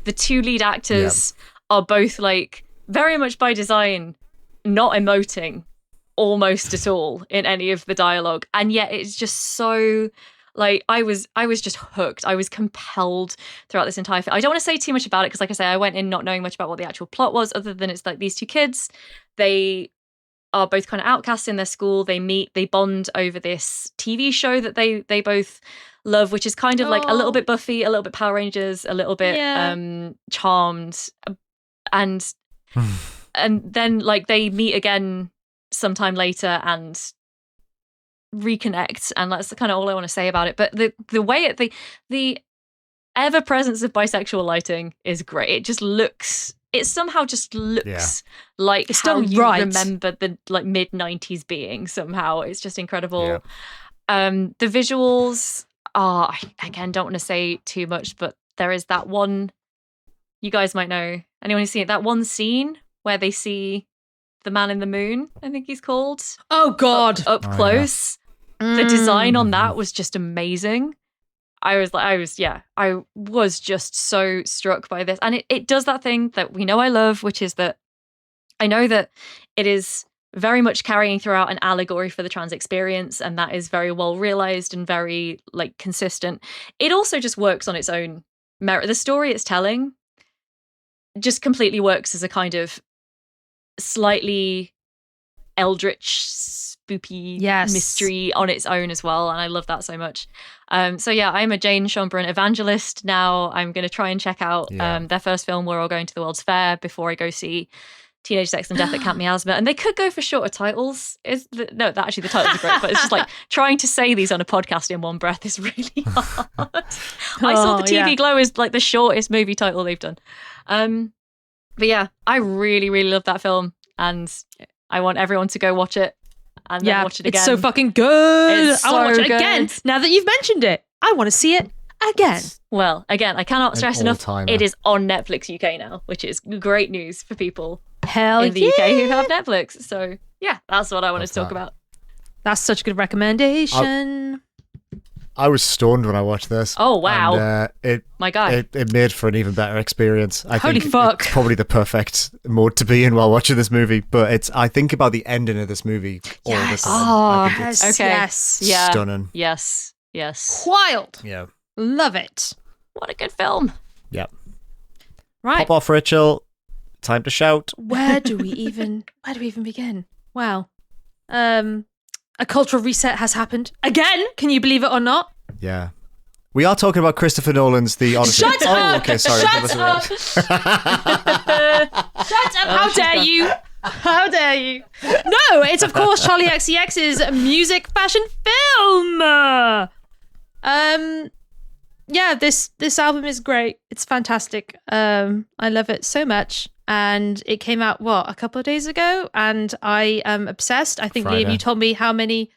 The two lead actors are both like very much by design not emoting almost at all in any of the dialogue, and yet it's just so like I was just hooked. I was compelled throughout this entire film. I don't want to say too much about it because like I say, I went in not knowing much about what the actual plot was, other than it's like these two kids, they are both kind of outcasts in their school. They meet, they bond over this TV show that they both love, which is kind of like a little bit Buffy, a little bit Power Rangers, a little bit Charmed, and then like they meet again sometime later and reconnect, and that's kind of all I want to say about it. But the way the ever presence of bisexual lighting is great. It somehow just looks like it's how you remember the like mid 90s being somehow. It's just incredible. The visuals are, again, don't want to say too much, but there is that one, you guys might know, anyone who's seen it, that one scene where they see the man in the moon, I think he's called. Oh God. Up close. Yeah. The design on that was just amazing. I was just so struck by this. And it does that thing that we know I love, which is that I know that it is very much carrying throughout an allegory for the trans experience, and that is very well realized and very like consistent. It also just works on its own merit. The story it's telling just completely works as a kind of slightly eldritch, spoopy mystery on its own as well, and I love that so much. So yeah, I'm a Jane Schoenbrunn evangelist now. I'm going to try and check out their first film, We're All Going to the World's Fair, before I go see Teenage Sex and Death at Camp Miasma. And they could go for shorter titles. The titles are great, but it's just like trying to say these on a podcast in one breath is really hard. I Saw the TV Glow is like the shortest movie title they've done. But yeah, I really, really love that film, and I want everyone to go watch it and then watch it again. It's so fucking good. It's I want to watch it so again. Now that you've mentioned it, I want to see it again. Well, again, I cannot stress enough, it is on Netflix UK now, which is great news for people in the UK who have Netflix. So yeah, that's what I wanted to talk about. That's such a good recommendation. I was stoned when I watched this. Oh wow! And, my God, it made for an even better experience. I Holy think fuck! It's probably the perfect mode to be in while watching this movie. But I think about the ending of this movie all the time. Oh, yes. Yeah. Stunning. Yes. Wild. Yeah. Love it. What a good film. Yeah. Right. Pop off, Rachel. Time to shout. Where do we even begin? Wow. A cultural reset has happened again. Can you believe it or not? Yeah. We are talking about Christopher Nolan's The Odyssey. Shut up! Oh, okay, sorry. Shut up! Shut up! How dare you? How dare dare you? No, it's of course Charlie XCX's music fashion film. Yeah, this album is great. It's fantastic. I love it so much. And it came out, a couple of days ago, and I am obsessed. I think, Friday. Liam, you told me how many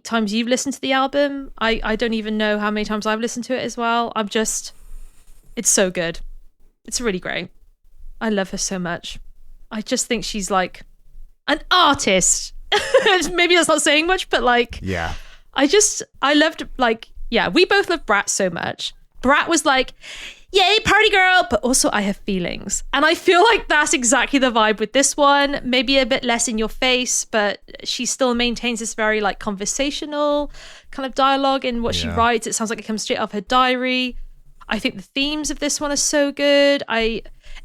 times you've listened to the album. I don't even know how many times I've listened to it as well. It's so good. It's really great. I love her so much. I just think she's like an artist. Maybe that's not saying much, but like, Yeah. I loved, like, yeah, we both love Brat so much. Brat was like, yay, party girl, but also I have feelings. And I feel like that's exactly the vibe with this one. Maybe a bit less in your face, but she still maintains this very like conversational kind of dialogue in what she writes. It sounds like it comes straight off her diary. I think the themes of this one are so good.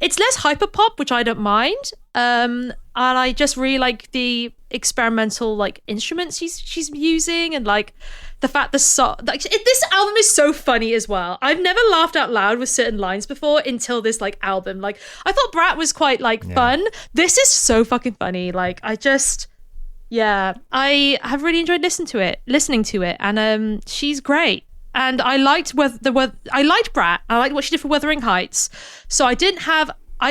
It's less hyperpop, which I don't mind. And I just really like the experimental like instruments she's using, and like the fact this album is so funny as well. I've never laughed out loud with certain lines before until this like album. Like I thought Brat was quite like fun. This is so fucking funny. Like I have really enjoyed listening to it, and she's great. And I liked I liked Brat. I liked what she did for Wuthering Heights. So I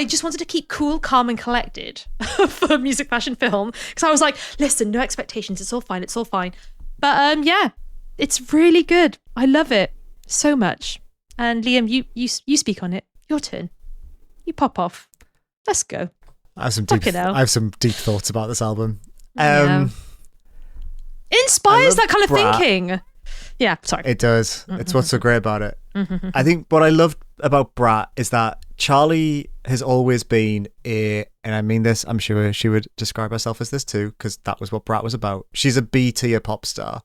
just wanted to keep cool, calm, and collected for music, fashion, film. Because I was like, listen, no expectations. It's all fine. But yeah, it's really good. I love it so much. And Liam, you speak on it. Your turn. You pop off. Let's go. I have some deep thoughts about this album. It inspires that kind of Brat. thinking. Yeah, sorry. It does. It's what's so great about it. I think what I love about Brat is that Charlie has always been and I mean this, I'm sure she would describe herself as this too, because that was what Brat was about. She's a B-tier pop star.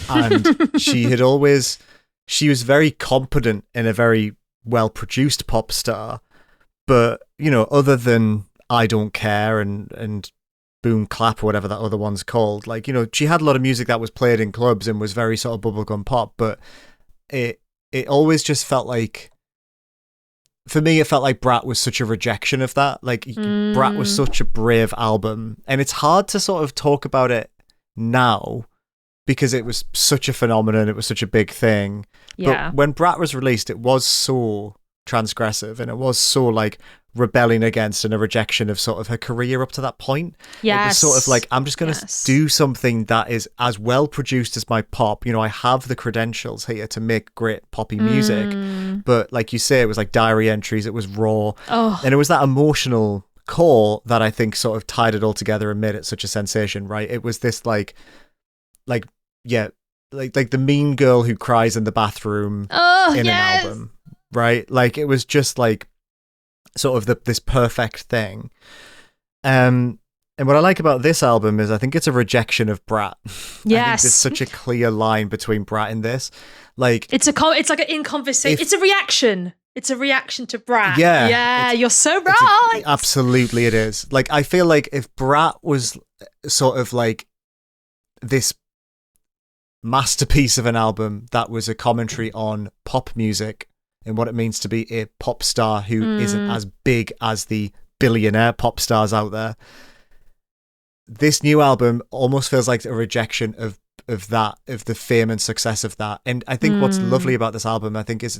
And she was very competent and a very well-produced pop star. But, you know, other than I Don't Care and Boom Clap or whatever that other one's called, like, you know, she had a lot of music that was played in clubs and was very sort of bubblegum pop, but it always just felt like, for me, it felt like Brat was such a rejection of that. Like Brat was such a brave album, and it's hard to sort of talk about it now because it was such a phenomenon, it was such a big thing. Yeah. But when Brat was released, it was so transgressive, and it was so like rebelling against and a rejection of sort of her career up to that point. It was sort of like, I'm just going to do something that is as well produced as my pop. You know, I have the credentials here to make great poppy music. But like you say, it was like diary entries, it was raw. And it was that emotional core that I think sort of tied it all together and made it such a sensation, right? It was this like the mean girl who cries in the bathroom in an album, right? Like it was just like sort of this perfect thing. And what I like about this album is I think it's a rejection of Brat. Yes. I think there's such a clear line between Brat and this. Like it's like an in conversation. It's a reaction. It's a reaction to Brat. Yeah. You're so right. Absolutely it is. Like I feel like if Brat was sort of like this masterpiece of an album that was a commentary on pop music and what it means to be a pop star who isn't as big as the billionaire pop stars out there, this new album almost feels like a rejection of the fame and success of that. And I think what's lovely about this album, I think, is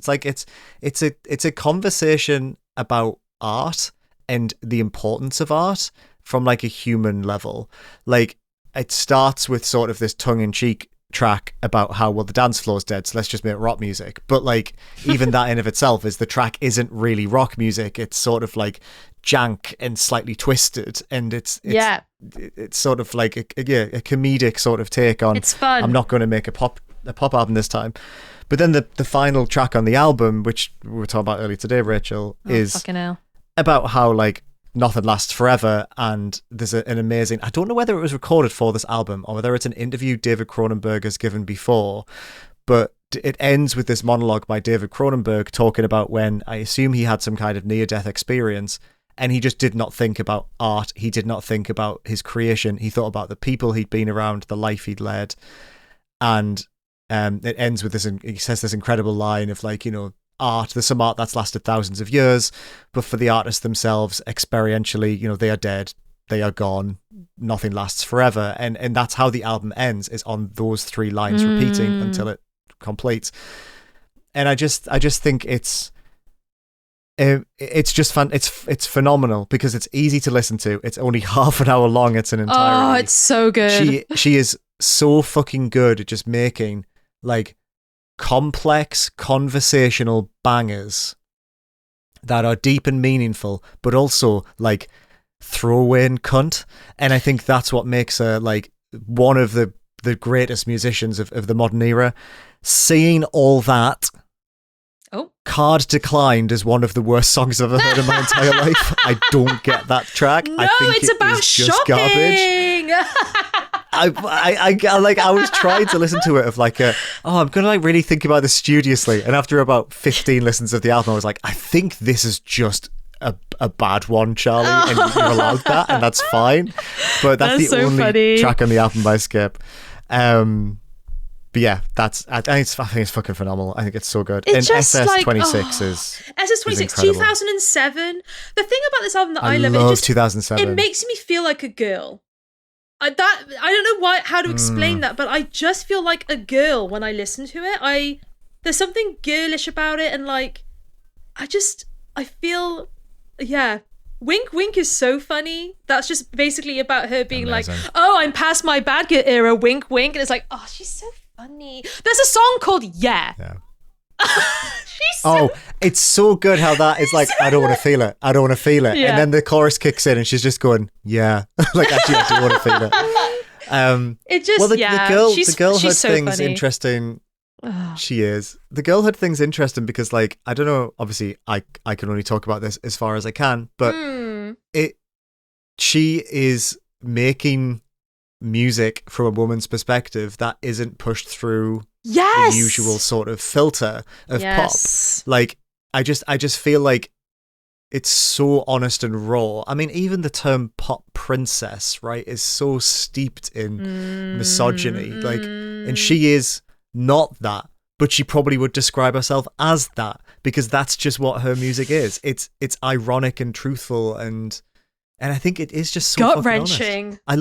it's a conversation about art and the importance of art from like a human level. Like it starts with sort of this tongue-in-cheek track about how, well, the dance floor's dead, so let's just make rock music. But like even that in of itself is the track isn't really rock music. It's sort of like jank and slightly twisted, and it's sort of like a comedic sort of take on, it's fun, I'm not going to make a pop album this time. But then the final track on the album, which we were talking about earlier today, Rachel, is fucking hell, about how like nothing lasts forever, and there's an amazing, I don't know whether it was recorded for this album or whether it's an interview David Cronenberg has given before, but it ends with this monologue by David Cronenberg talking about when, I assume he had some kind of near-death experience, and he just did not think about art, he did not think about his creation, he thought about the people he'd been around, the life he'd led. And it ends with this, he says this incredible line of like, you know, there's some art that's lasted thousands of years, but for the artists themselves, experientially, you know, they are dead. they are gone, nothing lasts forever, and that's how the album ends, is on those 3 lines repeating until it completes. And I just think it's just fun. It's phenomenal because it's easy to listen to. It's only half an hour long. It's an entirety. Oh, it's so good. She is so fucking good at just making like complex conversational bangers that are deep and meaningful, but also like throwaway and cunt. And I think that's what makes her like one of the greatest musicians of the modern era. Seeing all that. Oh. Card Declined is one of the worst songs I've ever heard in my entire life. I don't get that track. No, I think it's about just shopping. Garbage. I was trying to listen to it of like I'm gonna like really think about this studiously, and after about 15 listens of the album I was like, I think this is just a bad one, Charlie, and you're allowed that, and that's fine, but that's the so only funny. track on the album by Skip. But yeah, I think it's fucking phenomenal. I think it's so good. It's and just SS26 is SS26 incredible. 2007. The thing about this album that I love, love 2007. it makes me feel like a girl. I don't know how to explain that, but I just feel like a girl when I listen to it. There's something girlish about it, and like I feel, yeah. Wink Wink is so funny. That's just basically about her being Amazing. like, oh, I'm past my bad girl era, wink wink. And it's like, oh, she's so funny. There's a song called Yeah. It's so good how that is like, I don't want to feel it. I don't want to feel it. Yeah. And then the chorus kicks in and she's just going, yeah. Like, actually, I do want to feel it. It just, well, the girl she's had so things funny. interesting. She is. The girl had things interesting because, like, I don't know, obviously I can only talk about this as far as I can, but she is making music from a woman's perspective that isn't pushed through the usual sort of filter of pop. Like, I just feel like it's so honest and raw. I mean, even the term pop princess, right, is so steeped in misogyny. Like, and she is not that, but she probably would describe herself as that because that's just what her music is. It's ironic and truthful, and I think it is just so gut-wrenching. I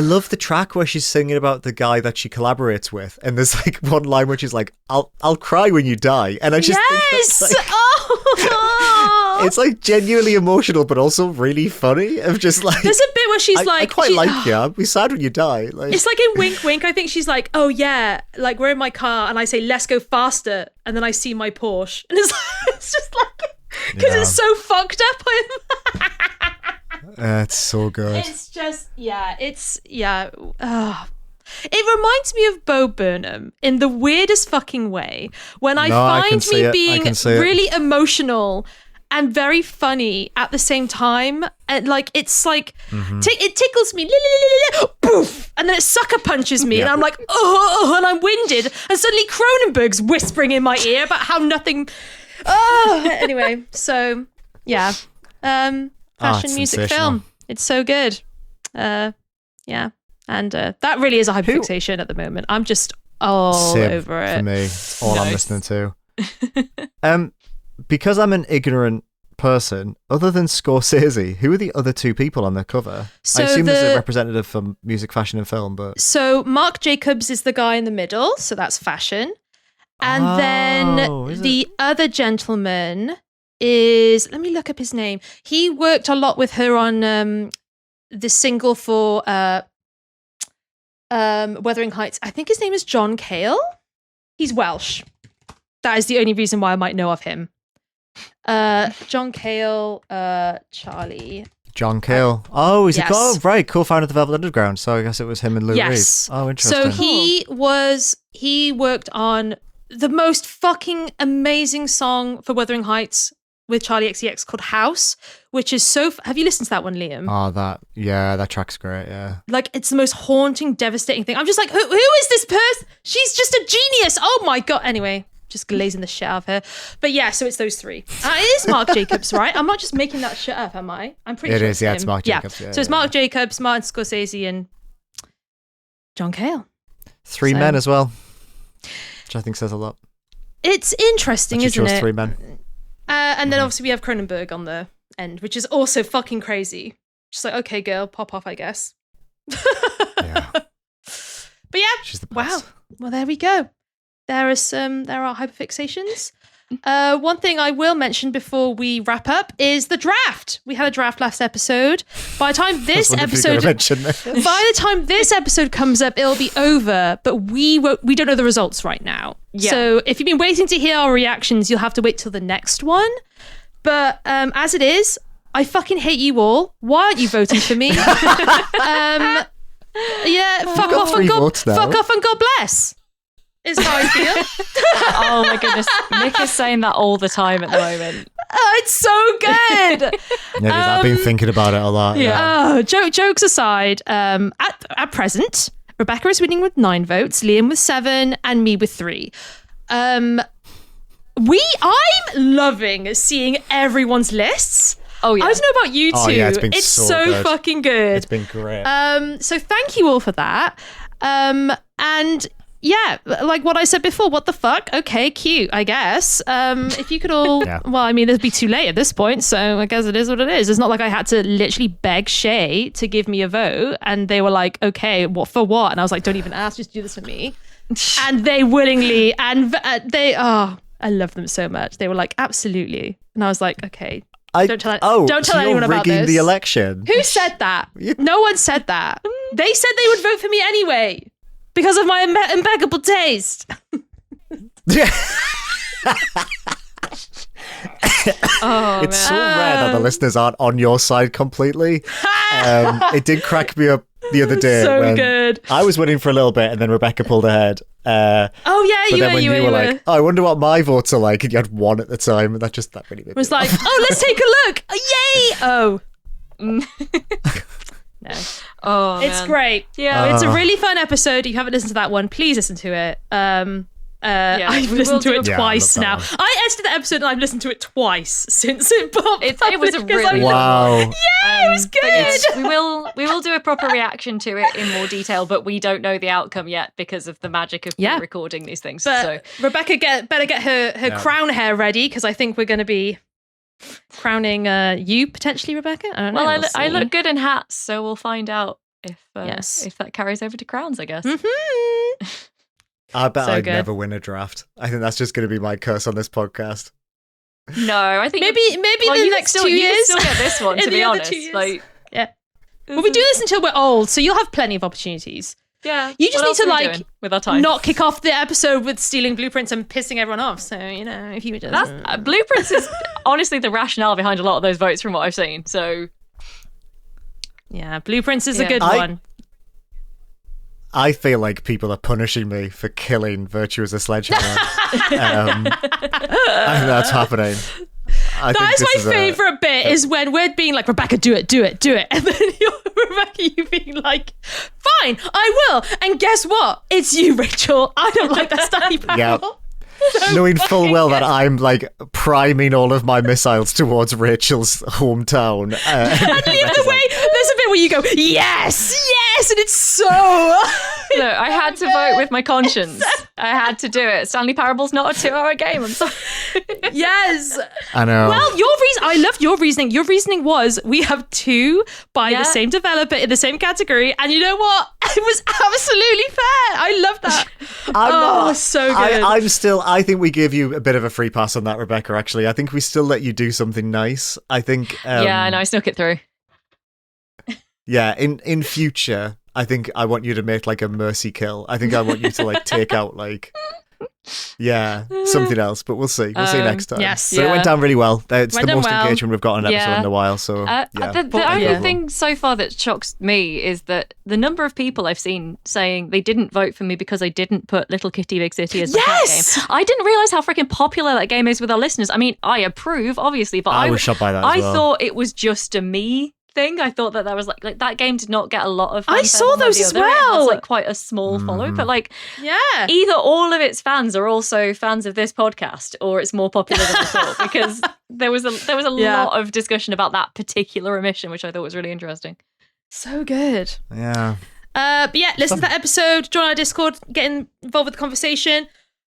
love the track where she's singing about the guy that she collaborates with, and there's like one line where she's like, "I'll cry when you die," and I just think that's like, it's like genuinely emotional, but also really funny. Of just like, there's a bit where she's like, I quite like you. I'll be sad when you die. Like, it's like in Wink Wink. I think she's like, oh yeah, like we're in my car, and I say, let's go faster, and then I see my Porsche, and it's just like because it's so fucked up. It's so good. It's just, it reminds me of Bo Burnham in the weirdest fucking way when I find me being really emotional and very funny at the same time. And like, it's like, it tickles me, poof, and then it sucker punches me, and I'm like, oh, and I'm winded, and suddenly Cronenberg's whispering in my ear about how nothing. Anyway, so yeah. Fashion, music, film. It's so good. And that really is a hyperfixation at the moment. I'm just all over it. For me, it's all I'm listening to. Because I'm an ignorant person, other than Scorsese, who are the other two people on the cover? So I assume there's a representative from music, fashion, and film, but so Marc Jacobs is the guy in the middle, so that's fashion, and then the other gentleman is, let me look up his name. He worked a lot with her on the single for Wuthering Heights. I think his name is John Cale. He's Welsh. That is the only reason why I might know of him. John Cale, Charlie. John Cale. Is he? Oh, right. Co-founder of the Velvet Underground. So I guess it was him and Lou Reed. Oh, interesting. So he worked on the most fucking amazing song for Wuthering Heights with Charlie XCX called House, which is so... Have you listened to that one, Liam? Oh, that track's great, yeah. Like, it's the most haunting, devastating thing. I'm just like, who is this person? She's just a genius. Oh my God. Anyway, just glazing the shit out of her. But yeah, so it's those three. It is Marc Jacobs, right? I'm not just making that shit up, am I? I'm pretty sure it is, yeah, it's Marc Jacobs. Yeah. So it's Marc Jacobs, Martin Scorsese, and John Cale. Three men as well, which I think says a lot. It's interesting, isn't it? Three men. And then obviously we have Cronenberg on the end, which is also fucking crazy. She's like, okay, girl, pop off, I guess. Yeah. But yeah, She's the wow. best. Well, there we go. There are hyperfixations. One thing I will mention before we wrap up is the draft. We had a draft last episode. By the time this episode comes up, it'll be over. But we don't know the results right now. Yeah. So if you've been waiting to hear our reactions, you'll have to wait till the next one. But as it is, I fucking hate you all. Why aren't you voting for me? Fuck off and God bless. Is how I feel. Oh my goodness. Nick is saying that all the time at the moment. Oh, it's so good. Yeah, I've been thinking about it a lot. Yeah. Oh, jokes aside, at present, Rebecca is winning with 9 votes, Liam with 7, and me with 3. I'm loving seeing everyone's lists. Oh yeah. I don't know about you two. Oh, yeah, it's been it's so so good. fucking good. It's been great. So thank you all for that. And yeah, like what I said before, what the fuck? Okay, cute, I guess. If you could all, Yeah. well, I mean, it'd be too late at this point, so I guess it is what it is. It's not like I had to literally beg Shay to give me a vote, and they were like, okay, what for what? And I was like, don't even ask, just do this for me. And they willingly, and I love them so much. They were like, absolutely. And I was like, okay. Don't tell anyone about rigging this. the election. Who said that? No one said that. They said they would vote for me anyway because of my impeccable taste. Yeah. Oh, It's so rare that the listeners aren't on your side completely. It did crack me up the other day So when good. I was winning for a little bit and then Rebecca pulled ahead. Oh yeah, But then when you were like, were. oh, I wonder what my votes are like, and you had 1 at the time, and that really made It was me like, laugh. oh, let's take a look. Yay! Oh. No. Oh, It's man. great. Yeah. It's a really fun episode. If you haven't listened to that one, please listen to it. I've we listened will to it do- Yeah, I twice love now. that one. I edited the episode and I've listened to it twice since it popped. It was a up because really I'm- Wow. Yeah, it was good. We will do a proper reaction to it in more detail, but we don't know the outcome yet because of the magic of Yeah. recording these things. But So Rebecca better get her crown hair ready because I think we're going to be crowning you potentially, Rebecca. I don't know. well, We'll I see. look good in hats, so we'll find out if Yes. if that carries over to crowns, I guess. Mhm. I bet So I'd good. never win a draft. I think that's just going to be my curse on this podcast. No, I think Maybe well, in the you next still, 2 you years. still get this one, In to the be other honest. 2 years. Like, Yeah. Well, we do this until we're old, so you'll have plenty of opportunities. yeah, You just what need else to, are we like, doing with our time. Not kick off the episode with stealing blueprints and pissing everyone off. So, you know, if you would just... That's, blueprints is honestly the rationale behind a lot of those votes from what I've seen. So Yeah, blueprints is a Yeah. good one. I feel like people are punishing me for killing Virtue as a sledgehammer. I think that's happening. I think That is this my is a- favourite bit, is when we're being like, Rebecca, do it. And then you being like, fine, I will. And guess what? It's you, Rachel. I don't like that Stanley Parable. Yeah. Knowing full well that I'm like priming all of my missiles towards Rachel's hometown. And the way, there's a bit where you go, yes, and it's so... no, I had to vote with my conscience. I had to do it. Stanley Parable's not a 2-hour game. I'm sorry. Yes. I know. Well, your reason, I loved your reasoning. Your reasoning was we have 2 by Yeah. the same developer in the same category. And you know what? It was absolutely fair. I love that. I'm so good. I think we gave you a bit of a free pass on that, Rebecca, actually. I think we still let you do something nice. I think... Yeah, I know. I snuck it through. Yeah, in future, I think I want you to make like a mercy kill. I think I want you to like take out like... Yeah, something else, but we'll see. We'll see next time. yes. But it went Yeah. down really well. It's Went the down most well. engagement we've got on an episode Yeah. in a while, so yeah. The only Yeah. thing so far that shocks me is that the number of people I've seen saying they didn't vote for me because I didn't put Little Kitty Big City as the cat Yes! game. I didn't realise how freaking popular that game is with our listeners. I mean, I approve, obviously, but I was shocked by that as I well. thought it was just a me thing. I thought that was like that game did not get a lot of I fanfare saw one way or those the as other. It has well. like quite a small following, but like Yeah. either all of its fans are also fans of this podcast, or it's more popular than I thought. Because there was a Yeah. lot of discussion about that particular omission, which I thought was really interesting. So good. Yeah. But yeah, listen to that episode, join our Discord, get involved with the conversation.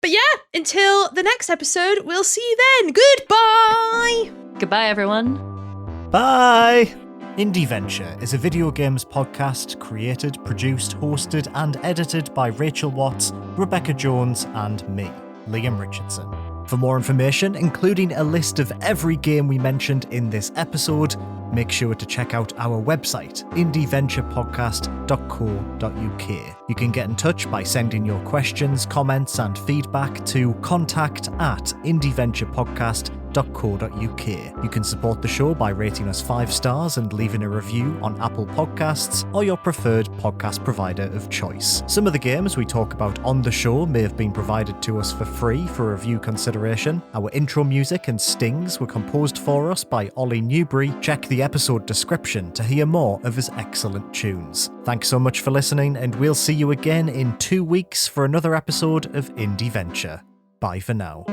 But yeah, until the next episode, we'll see you then. Goodbye. Goodbye, everyone. Bye! Indieventure is a video games podcast created, produced, hosted, and edited by Rachel Watts, Rebecca Jones, and me, Liam Richardson. For more information, including a list of every game we mentioned in this episode, make sure to check out our website, indieventurepodcast.co.uk. You can get in touch by sending your questions, comments, and feedback to contact@indieventurepodcast.co.uk. You can support the show by rating us 5 stars and leaving a review on Apple Podcasts or your preferred podcast provider of choice. Some of the games we talk about on the show may have been provided to us for free for review consideration. Our intro music and stings were composed for us by Ollie Newbury. Check the episode description to hear more of his excellent tunes. Thanks so much for listening, and we'll see you again in 2 weeks for another episode of Indieventure. Bye for now.